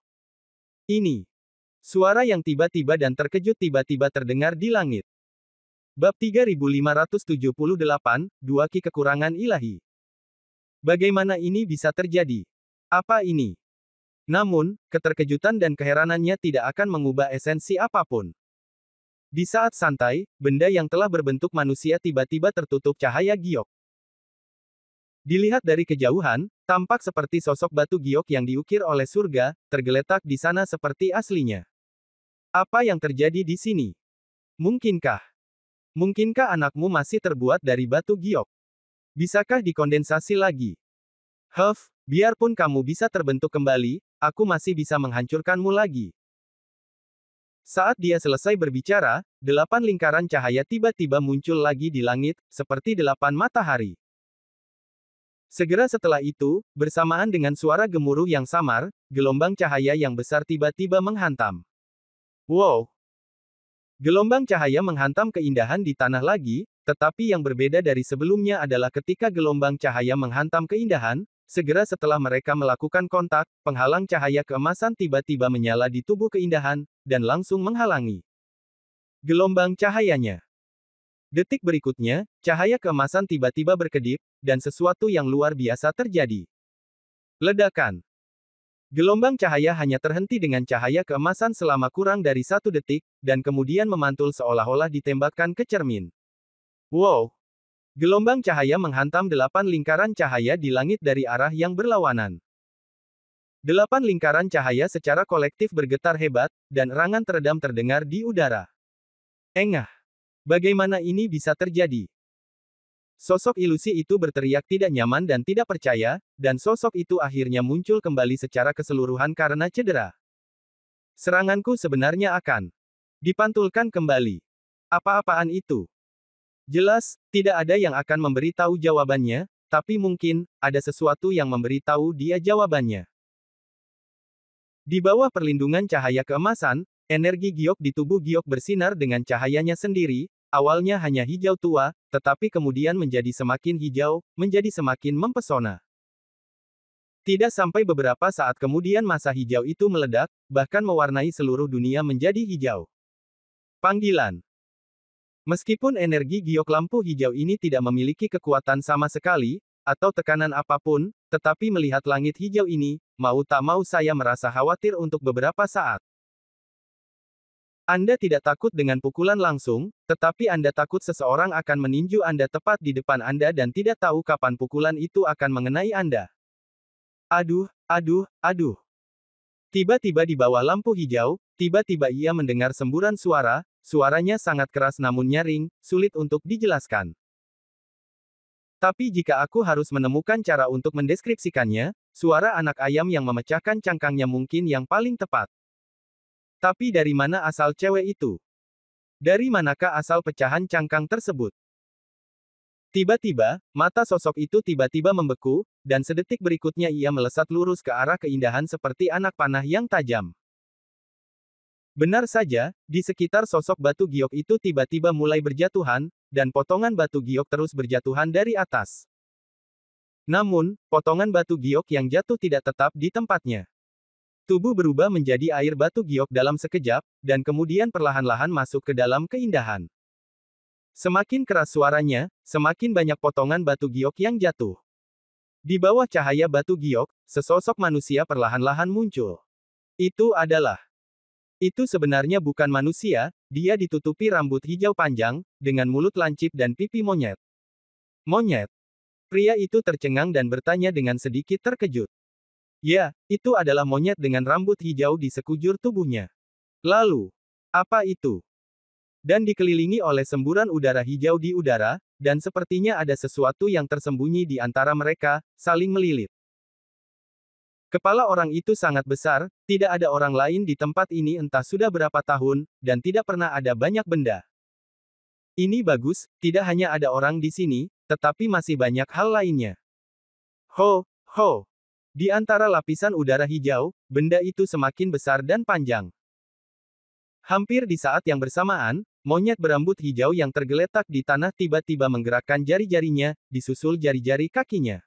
Ini. Suara yang tiba-tiba dan terkejut tiba-tiba terdengar di langit. Bab 3578, Dua Ki Kekurangan Ilahi. Bagaimana ini bisa terjadi? Apa ini? Namun, keterkejutan dan keheranannya tidak akan mengubah esensi apapun. Di saat santai, benda yang telah berbentuk manusia tiba-tiba tertutup cahaya giok. Dilihat dari kejauhan, tampak seperti sosok batu giok yang diukir oleh surga, tergeletak di sana seperti aslinya. Apa yang terjadi di sini? Mungkinkah? Mungkinkah anakmu masih terbuat dari batu giok? Bisakah dikondensasi lagi? Biarpun kamu bisa terbentuk kembali, aku masih bisa menghancurkanmu lagi. Saat dia selesai berbicara, 8 lingkaran cahaya tiba-tiba muncul lagi di langit, seperti 8 matahari. Segera setelah itu, bersamaan dengan suara gemuruh yang samar, gelombang cahaya yang besar tiba-tiba menghantam. Wow! Gelombang cahaya menghantam keindahan di tanah lagi, tetapi yang berbeda dari sebelumnya adalah ketika gelombang cahaya menghantam keindahan, segera setelah mereka melakukan kontak, penghalang cahaya keemasan tiba-tiba menyala di tubuh keindahan, dan langsung menghalangi gelombang cahayanya. Detik berikutnya, cahaya keemasan tiba-tiba berkedip, dan sesuatu yang luar biasa terjadi. Ledakan. Gelombang cahaya hanya terhenti dengan cahaya keemasan selama kurang dari 1 detik, dan kemudian memantul seolah-olah ditembakkan ke cermin. Wow! Gelombang cahaya menghantam 8 lingkaran cahaya di langit dari arah yang berlawanan. 8 lingkaran cahaya secara kolektif bergetar hebat, dan erangan teredam terdengar di udara. Engah! Bagaimana ini bisa terjadi? Sosok ilusi itu berteriak tidak nyaman dan tidak percaya, dan sosok itu akhirnya muncul kembali secara keseluruhan karena cedera. Seranganku sebenarnya akan dipantulkan kembali. Apa-apaan itu? Jelas, tidak ada yang akan memberitahu jawabannya, tapi mungkin, ada sesuatu yang memberitahu dia jawabannya. Di bawah perlindungan cahaya keemasan, energi giok di tubuh giok bersinar dengan cahayanya sendiri, awalnya hanya hijau tua, tetapi kemudian menjadi semakin hijau, menjadi semakin mempesona. Tidak sampai beberapa saat kemudian masa hijau itu meledak, bahkan mewarnai seluruh dunia menjadi hijau. Panggilan. Meskipun energi giok lampu hijau ini tidak memiliki kekuatan sama sekali, atau tekanan apapun, tetapi melihat langit hijau ini, mau tak mau saya merasa khawatir untuk beberapa saat. Anda tidak takut dengan pukulan langsung, tetapi Anda takut seseorang akan meninju Anda tepat di depan Anda dan tidak tahu kapan pukulan itu akan mengenai Anda. Aduh, aduh, aduh. Tiba-tiba di bawah lampu hijau, tiba-tiba ia mendengar semburan suara, suaranya sangat keras namun nyaring, sulit untuk dijelaskan. Tapi jika aku harus menemukan cara untuk mendeskripsikannya, suara anak ayam yang memecahkan cangkangnya mungkin yang paling tepat. Tapi dari mana asal cewek itu? Dari manakah asal pecahan cangkang tersebut? Tiba-tiba, mata sosok itu tiba-tiba membeku, dan sedetik berikutnya ia melesat lurus ke arah keindahan seperti anak panah yang tajam. Benar saja, di sekitar sosok batu giok itu tiba-tiba mulai berjatuhan, dan potongan batu giok terus berjatuhan dari atas. Namun, potongan batu giok yang jatuh tidak tetap di tempatnya. Tubuh berubah menjadi air batu giok dalam sekejap, dan kemudian perlahan-lahan masuk ke dalam keindahan. Semakin keras suaranya, semakin banyak potongan batu giok yang jatuh. Di bawah cahaya batu giok, sesosok manusia perlahan-lahan muncul. Itu sebenarnya bukan manusia, dia ditutupi rambut hijau panjang, dengan mulut lancip dan pipi monyet. Monyet. Pria itu tercengang dan bertanya dengan sedikit terkejut. Ya, itu adalah monyet dengan rambut hijau di sekujur tubuhnya. Lalu, apa itu? Dan dikelilingi oleh semburan udara hijau di udara, dan sepertinya ada sesuatu yang tersembunyi di antara mereka, saling melilit. Kepala orang itu sangat besar, tidak ada orang lain di tempat ini entah sudah berapa tahun, dan tidak pernah ada banyak benda. Ini bagus, tidak hanya ada orang di sini, tetapi masih banyak hal lainnya. Ho, ho. Di antara lapisan udara hijau, benda itu semakin besar dan panjang. Hampir di saat yang bersamaan, monyet berambut hijau yang tergeletak di tanah tiba-tiba menggerakkan jari-jarinya, disusul jari-jari kakinya.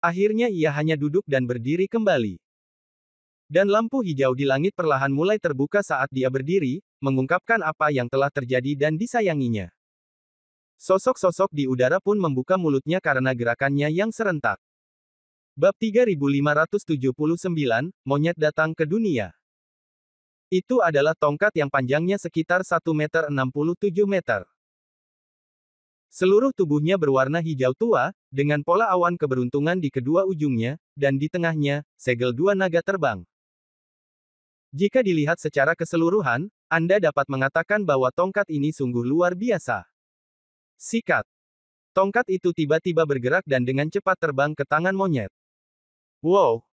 Akhirnya ia hanya duduk dan berdiri kembali. Dan lampu hijau di langit perlahan mulai terbuka saat dia berdiri, mengungkapkan apa yang telah terjadi dan disayanginya. Sosok-sosok di udara pun membuka mulutnya karena gerakannya yang serentak. Bab 3579, Monyet datang ke dunia. Itu adalah tongkat yang panjangnya sekitar 1,67 meter. Seluruh tubuhnya berwarna hijau tua, dengan pola awan keberuntungan di kedua ujungnya, dan di tengahnya, segel dua naga terbang. Jika dilihat secara keseluruhan, Anda dapat mengatakan bahwa tongkat ini sungguh luar biasa. Sikat. Tongkat itu tiba-tiba bergerak dan dengan cepat terbang ke tangan monyet. Wow!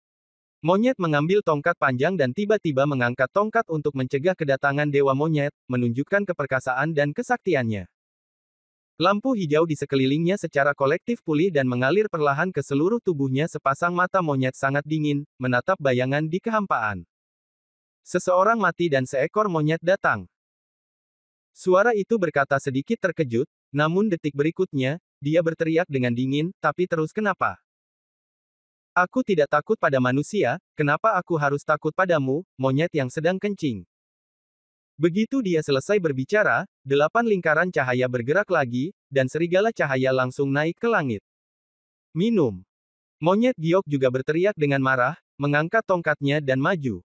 Monyet mengambil tongkat panjang dan tiba-tiba mengangkat tongkat untuk mencegah kedatangan Dewa Monyet, menunjukkan keperkasaan dan kesaktiannya. Lampu hijau di sekelilingnya secara kolektif pulih dan mengalir perlahan ke seluruh tubuhnya sepasang mata monyet sangat dingin, menatap bayangan di kehampaan. Seseorang mati dan seekor monyet datang. Suara itu berkata sedikit terkejut, namun detik berikutnya, dia berteriak dengan dingin, tapi terus kenapa? Aku tidak takut pada manusia, kenapa aku harus takut padamu, monyet yang sedang kencing? Begitu dia selesai berbicara, 8 lingkaran cahaya bergerak lagi, dan serigala cahaya langsung naik ke langit. Minum. Monyet giok juga berteriak dengan marah, mengangkat tongkatnya dan maju.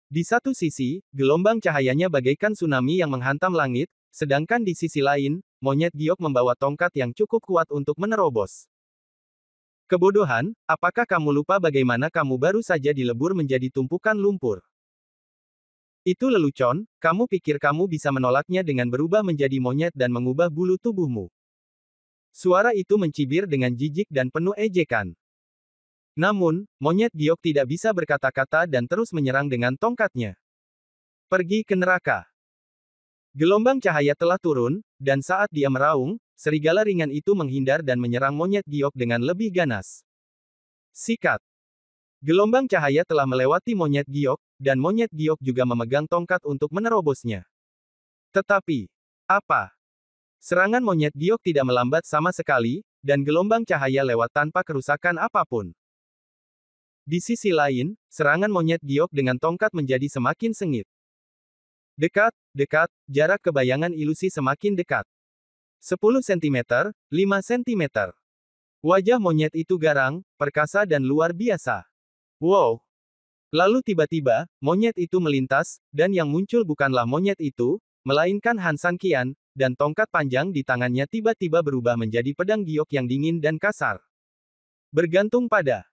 Di satu sisi, gelombang cahayanya bagaikan tsunami yang menghantam langit, sedangkan di sisi lain, monyet giok membawa tongkat yang cukup kuat untuk menerobos. Kebodohan, apakah kamu lupa bagaimana kamu baru saja dilebur menjadi tumpukan lumpur? Itu lelucon, kamu pikir kamu bisa menolaknya dengan berubah menjadi monyet dan mengubah bulu tubuhmu. Suara itu mencibir dengan jijik dan penuh ejekan. Namun, monyet giok tidak bisa berkata-kata dan terus menyerang dengan tongkatnya. Pergi ke neraka. Gelombang cahaya telah turun, dan saat dia meraung, serigala ringan itu menghindar dan menyerang monyet giok dengan lebih ganas. Sikat. Gelombang cahaya telah melewati monyet giok, dan monyet giok juga memegang tongkat untuk menerobosnya. Tetapi, apa? Serangan monyet giok tidak melambat sama sekali, dan gelombang cahaya lewat tanpa kerusakan apapun. Di sisi lain, serangan monyet giok dengan tongkat menjadi semakin sengit. Dekat, dekat, jarak kebayangan ilusi semakin dekat. 10 cm, 5 cm. Wajah monyet itu garang, perkasa dan luar biasa. Wow! Lalu tiba-tiba, monyet itu melintas, dan yang muncul bukanlah monyet itu, melainkan Han San Qian, dan tongkat panjang di tangannya tiba-tiba berubah menjadi pedang giok yang dingin dan kasar. Bergantung pada.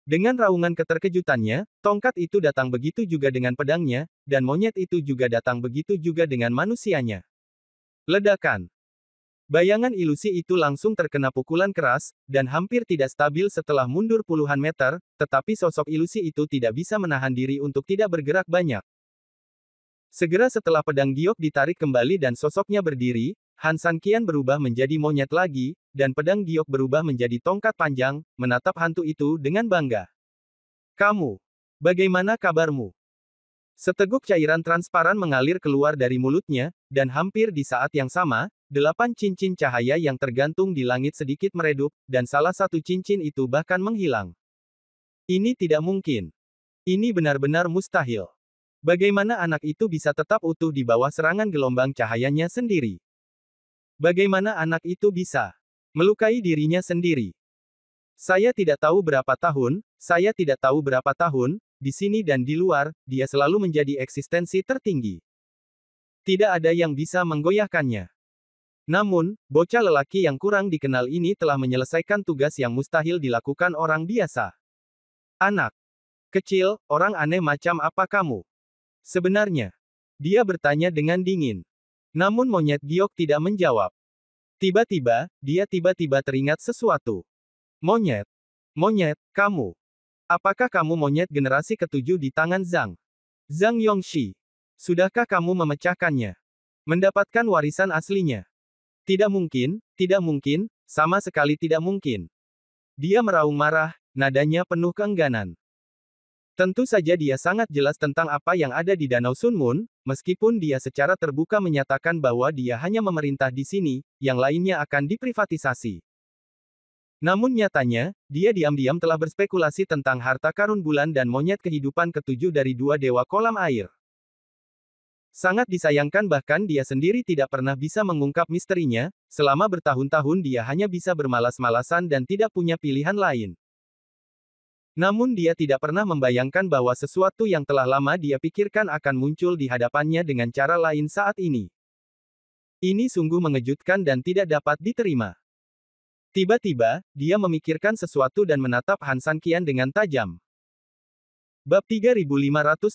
Dengan raungan keterkejutannya, tongkat itu datang begitu juga dengan pedangnya, dan monyet itu juga datang begitu juga dengan manusianya. Ledakan. Bayangan ilusi itu langsung terkena pukulan keras, dan hampir tidak stabil setelah mundur puluhan meter, tetapi sosok ilusi itu tidak bisa menahan diri untuk tidak bergerak banyak. Segera setelah pedang giok ditarik kembali dan sosoknya berdiri, Han San Qian berubah menjadi monyet lagi, dan pedang giok berubah menjadi tongkat panjang, menatap hantu itu dengan bangga. Kamu, bagaimana kabarmu? Seteguk cairan transparan mengalir keluar dari mulutnya, dan hampir di saat yang sama, 8 cincin cahaya yang tergantung di langit sedikit meredup, dan salah satu cincin itu bahkan menghilang. Ini tidak mungkin. Ini benar-benar mustahil. Bagaimana anak itu bisa tetap utuh di bawah serangan gelombang cahayanya sendiri? Bagaimana anak itu bisa melukai dirinya sendiri? Saya tidak tahu berapa tahun, di sini dan di luar, dia selalu menjadi eksistensi tertinggi. Tidak ada yang bisa menggoyahkannya. Namun, bocah lelaki yang kurang dikenal ini telah menyelesaikan tugas yang mustahil dilakukan orang biasa. Anak kecil, orang aneh macam apa kamu? Sebenarnya, dia bertanya dengan dingin. Namun monyet giok tidak menjawab. Tiba-tiba, dia tiba-tiba teringat sesuatu. Monyet, kamu. Apakah kamu monyet generasi ke-7 di tangan Zhang Yongxi? Sudahkah kamu memecahkannya? Mendapatkan warisan aslinya? Tidak mungkin, sama sekali tidak mungkin. Dia meraung marah, nadanya penuh keengganan. Tentu saja dia sangat jelas tentang apa yang ada di Danau Sun Moon, meskipun dia secara terbuka menyatakan bahwa dia hanya memerintah di sini, yang lainnya akan diprivatisasi. Namun nyatanya, dia diam-diam telah berspekulasi tentang harta karun bulan dan monyet kehidupan ke-7 dari 2 dewa kolam air. Sangat disayangkan bahkan dia sendiri tidak pernah bisa mengungkap misterinya, selama bertahun-tahun dia hanya bisa bermalas-malasan dan tidak punya pilihan lain. Namun dia tidak pernah membayangkan bahwa sesuatu yang telah lama dia pikirkan akan muncul di hadapannya dengan cara lain saat ini. Ini sungguh mengejutkan dan tidak dapat diterima. Tiba-tiba, dia memikirkan sesuatu dan menatap Han San Qian dengan tajam. Bab 3580,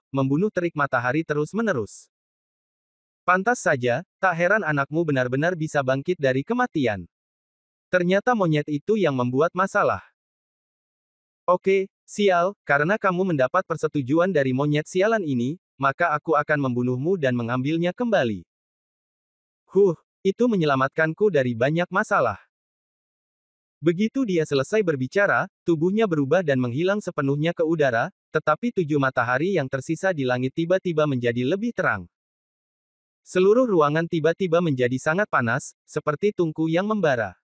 membunuh terik matahari terus-menerus. Pantas saja, tak heran anakmu benar-benar bisa bangkit dari kematian. Ternyata monyet itu yang membuat masalah. Oke, sial, karena kamu mendapat persetujuan dari monyet sialan ini, maka aku akan membunuhmu dan mengambilnya kembali. Itu menyelamatkanku dari banyak masalah. Begitu dia selesai berbicara, tubuhnya berubah dan menghilang sepenuhnya ke udara, tetapi 7 matahari yang tersisa di langit tiba-tiba menjadi lebih terang. Seluruh ruangan tiba-tiba menjadi sangat panas, seperti tungku yang membara.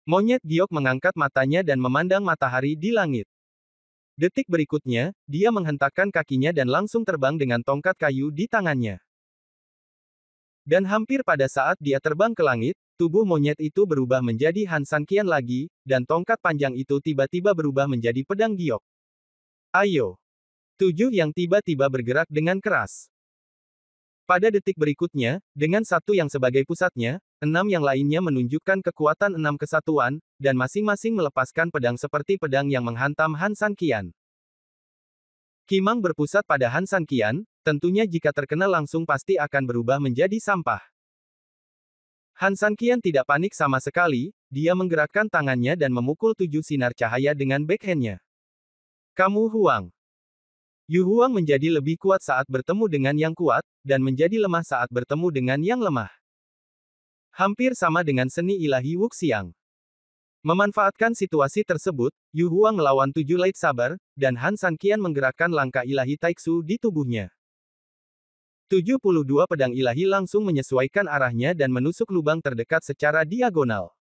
Monyet giok mengangkat matanya dan memandang matahari di langit. Detik berikutnya, dia menghentakkan kakinya dan langsung terbang dengan tongkat kayu di tangannya. Dan hampir pada saat dia terbang ke langit, tubuh monyet itu berubah menjadi Han San Qian lagi, dan tongkat panjang itu tiba-tiba berubah menjadi pedang giok. Ayo! 7 yang tiba-tiba bergerak dengan keras. Pada detik berikutnya, dengan satu yang sebagai pusatnya, 6 yang lainnya menunjukkan kekuatan 6 kesatuan, dan masing-masing melepaskan pedang seperti pedang yang menghantam Han San Qian. Kimang berpusat pada Han San Qian, tentunya jika terkena langsung pasti akan berubah menjadi sampah. Han Sanqian tidak panik sama sekali, dia menggerakkan tangannya dan memukul 7 sinar cahaya dengan backhandnya. Kamu Huang. Yu Huang menjadi lebih kuat saat bertemu dengan yang kuat, dan menjadi lemah saat bertemu dengan yang lemah. Hampir sama dengan seni ilahi Wuxiang. Memanfaatkan situasi tersebut, Yu Huang melawan 7 lightsaber, dan Han Sanqian menggerakkan langkah ilahi Taixu di tubuhnya. 72 pedang ilahi langsung menyesuaikan arahnya dan menusuk lubang terdekat secara diagonal.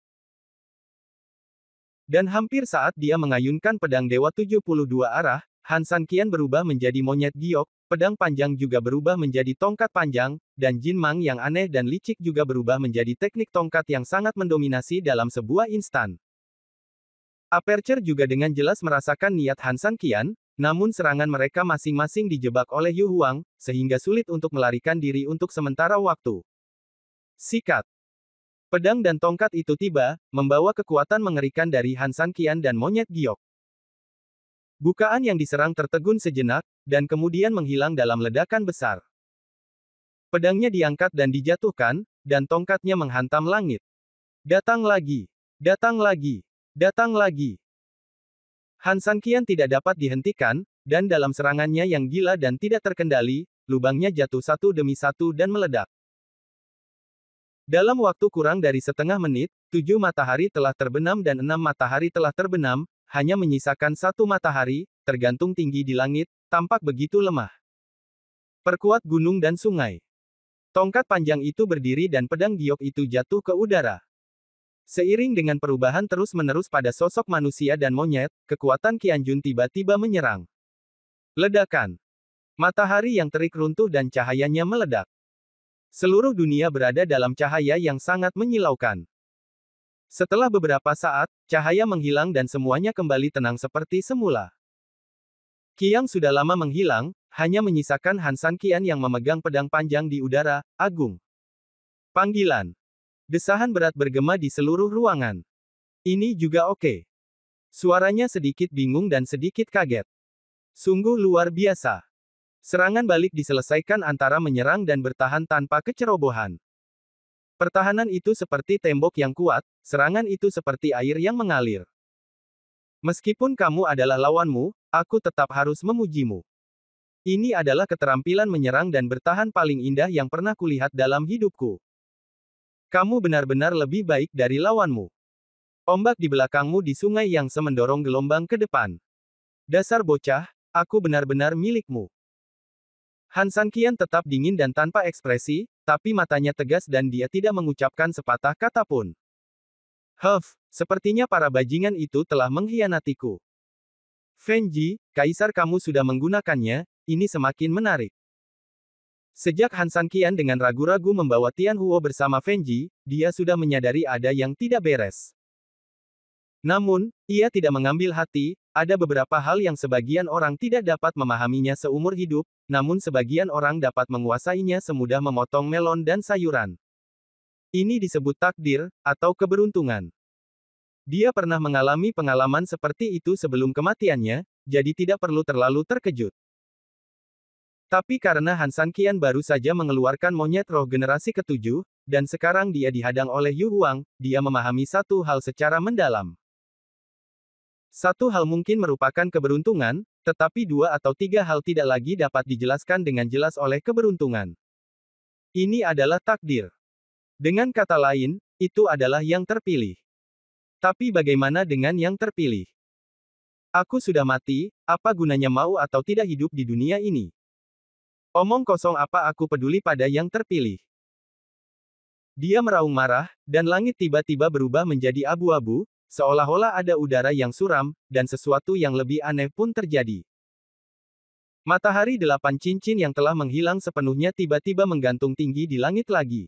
Dan hampir saat dia mengayunkan pedang dewa 72 arah, Han Sanqian berubah menjadi monyet giok, pedang panjang juga berubah menjadi tongkat panjang, dan Jin Mang yang aneh dan licik juga berubah menjadi teknik tongkat yang sangat mendominasi dalam sebuah instan. Aperture juga dengan jelas merasakan niat Han Sanqian, namun serangan mereka masing-masing dijebak oleh Yu Huang, sehingga sulit untuk melarikan diri untuk sementara waktu. Sikat. Pedang dan tongkat itu tiba, membawa kekuatan mengerikan dari Han Sanqian dan monyet giok. Bukaan yang diserang tertegun sejenak, dan kemudian menghilang dalam ledakan besar. Pedangnya diangkat dan dijatuhkan, dan tongkatnya menghantam langit. Datang lagi. Datang lagi. Datang lagi. Han Sanqian tidak dapat dihentikan, dan dalam serangannya yang gila dan tidak terkendali, lubangnya jatuh satu demi satu dan meledak. Dalam waktu kurang dari setengah menit, 7 matahari telah terbenam dan 6 matahari telah terbenam, hanya menyisakan 1 matahari, tergantung tinggi di langit, tampak begitu lemah. Perkuat gunung dan sungai. Tongkat panjang itu berdiri dan pedang giok itu jatuh ke udara. Seiring dengan perubahan terus-menerus pada sosok manusia dan monyet, kekuatan Qianjun tiba-tiba menyerang. Ledakan. Matahari yang terik runtuh dan cahayanya meledak. Seluruh dunia berada dalam cahaya yang sangat menyilaukan. Setelah beberapa saat, cahaya menghilang dan semuanya kembali tenang seperti semula. Qiang sudah lama menghilang, hanya menyisakan Han Sanqian yang memegang pedang panjang di udara, agung. Panggilan. Desahan berat bergema di seluruh ruangan. Ini juga oke. Suaranya sedikit bingung dan sedikit kaget. Sungguh luar biasa. Serangan balik diselesaikan antara menyerang dan bertahan tanpa kecerobohan. Pertahanan itu seperti tembok yang kuat, serangan itu seperti air yang mengalir. Meskipun kamu adalah lawanmu, aku tetap harus memujimu. Ini adalah keterampilan menyerang dan bertahan paling indah yang pernah kulihat dalam hidupku. Kamu benar-benar lebih baik dari lawanmu. Ombak di belakangmu di sungai yang mendorong gelombang ke depan. Dasar bocah, aku benar-benar milikmu. Han Sanqian tetap dingin dan tanpa ekspresi, tapi matanya tegas dan dia tidak mengucapkan sepatah kata pun. Sepertinya para bajingan itu telah mengkhianatiku. Fenji, kaisar kamu sudah menggunakannya, ini semakin menarik. Sejak Han Sanqian dengan ragu-ragu membawa Tian Huo bersama Fenji, dia sudah menyadari ada yang tidak beres. Namun, ia tidak mengambil hati, ada beberapa hal yang sebagian orang tidak dapat memahaminya seumur hidup, namun sebagian orang dapat menguasainya semudah memotong melon dan sayuran. Ini disebut takdir, atau keberuntungan. Dia pernah mengalami pengalaman seperti itu sebelum kematiannya, jadi tidak perlu terlalu terkejut. Tapi karena Han Sanqian baru saja mengeluarkan monyet roh generasi ke-7, dan sekarang dia dihadang oleh Yu Huang, dia memahami satu hal secara mendalam. Satu hal mungkin merupakan keberuntungan, tetapi 2 atau 3 hal tidak lagi dapat dijelaskan dengan jelas oleh keberuntungan. Ini adalah takdir. Dengan kata lain, itu adalah yang terpilih. Tapi bagaimana dengan yang terpilih? Aku sudah mati, apa gunanya mau atau tidak hidup di dunia ini? Omong kosong, apa aku peduli pada yang terpilih? Dia meraung marah, dan langit tiba-tiba berubah menjadi abu-abu, seolah-olah ada udara yang suram, dan sesuatu yang lebih aneh pun terjadi. Matahari 8 cincin yang telah menghilang sepenuhnya tiba-tiba menggantung tinggi di langit lagi.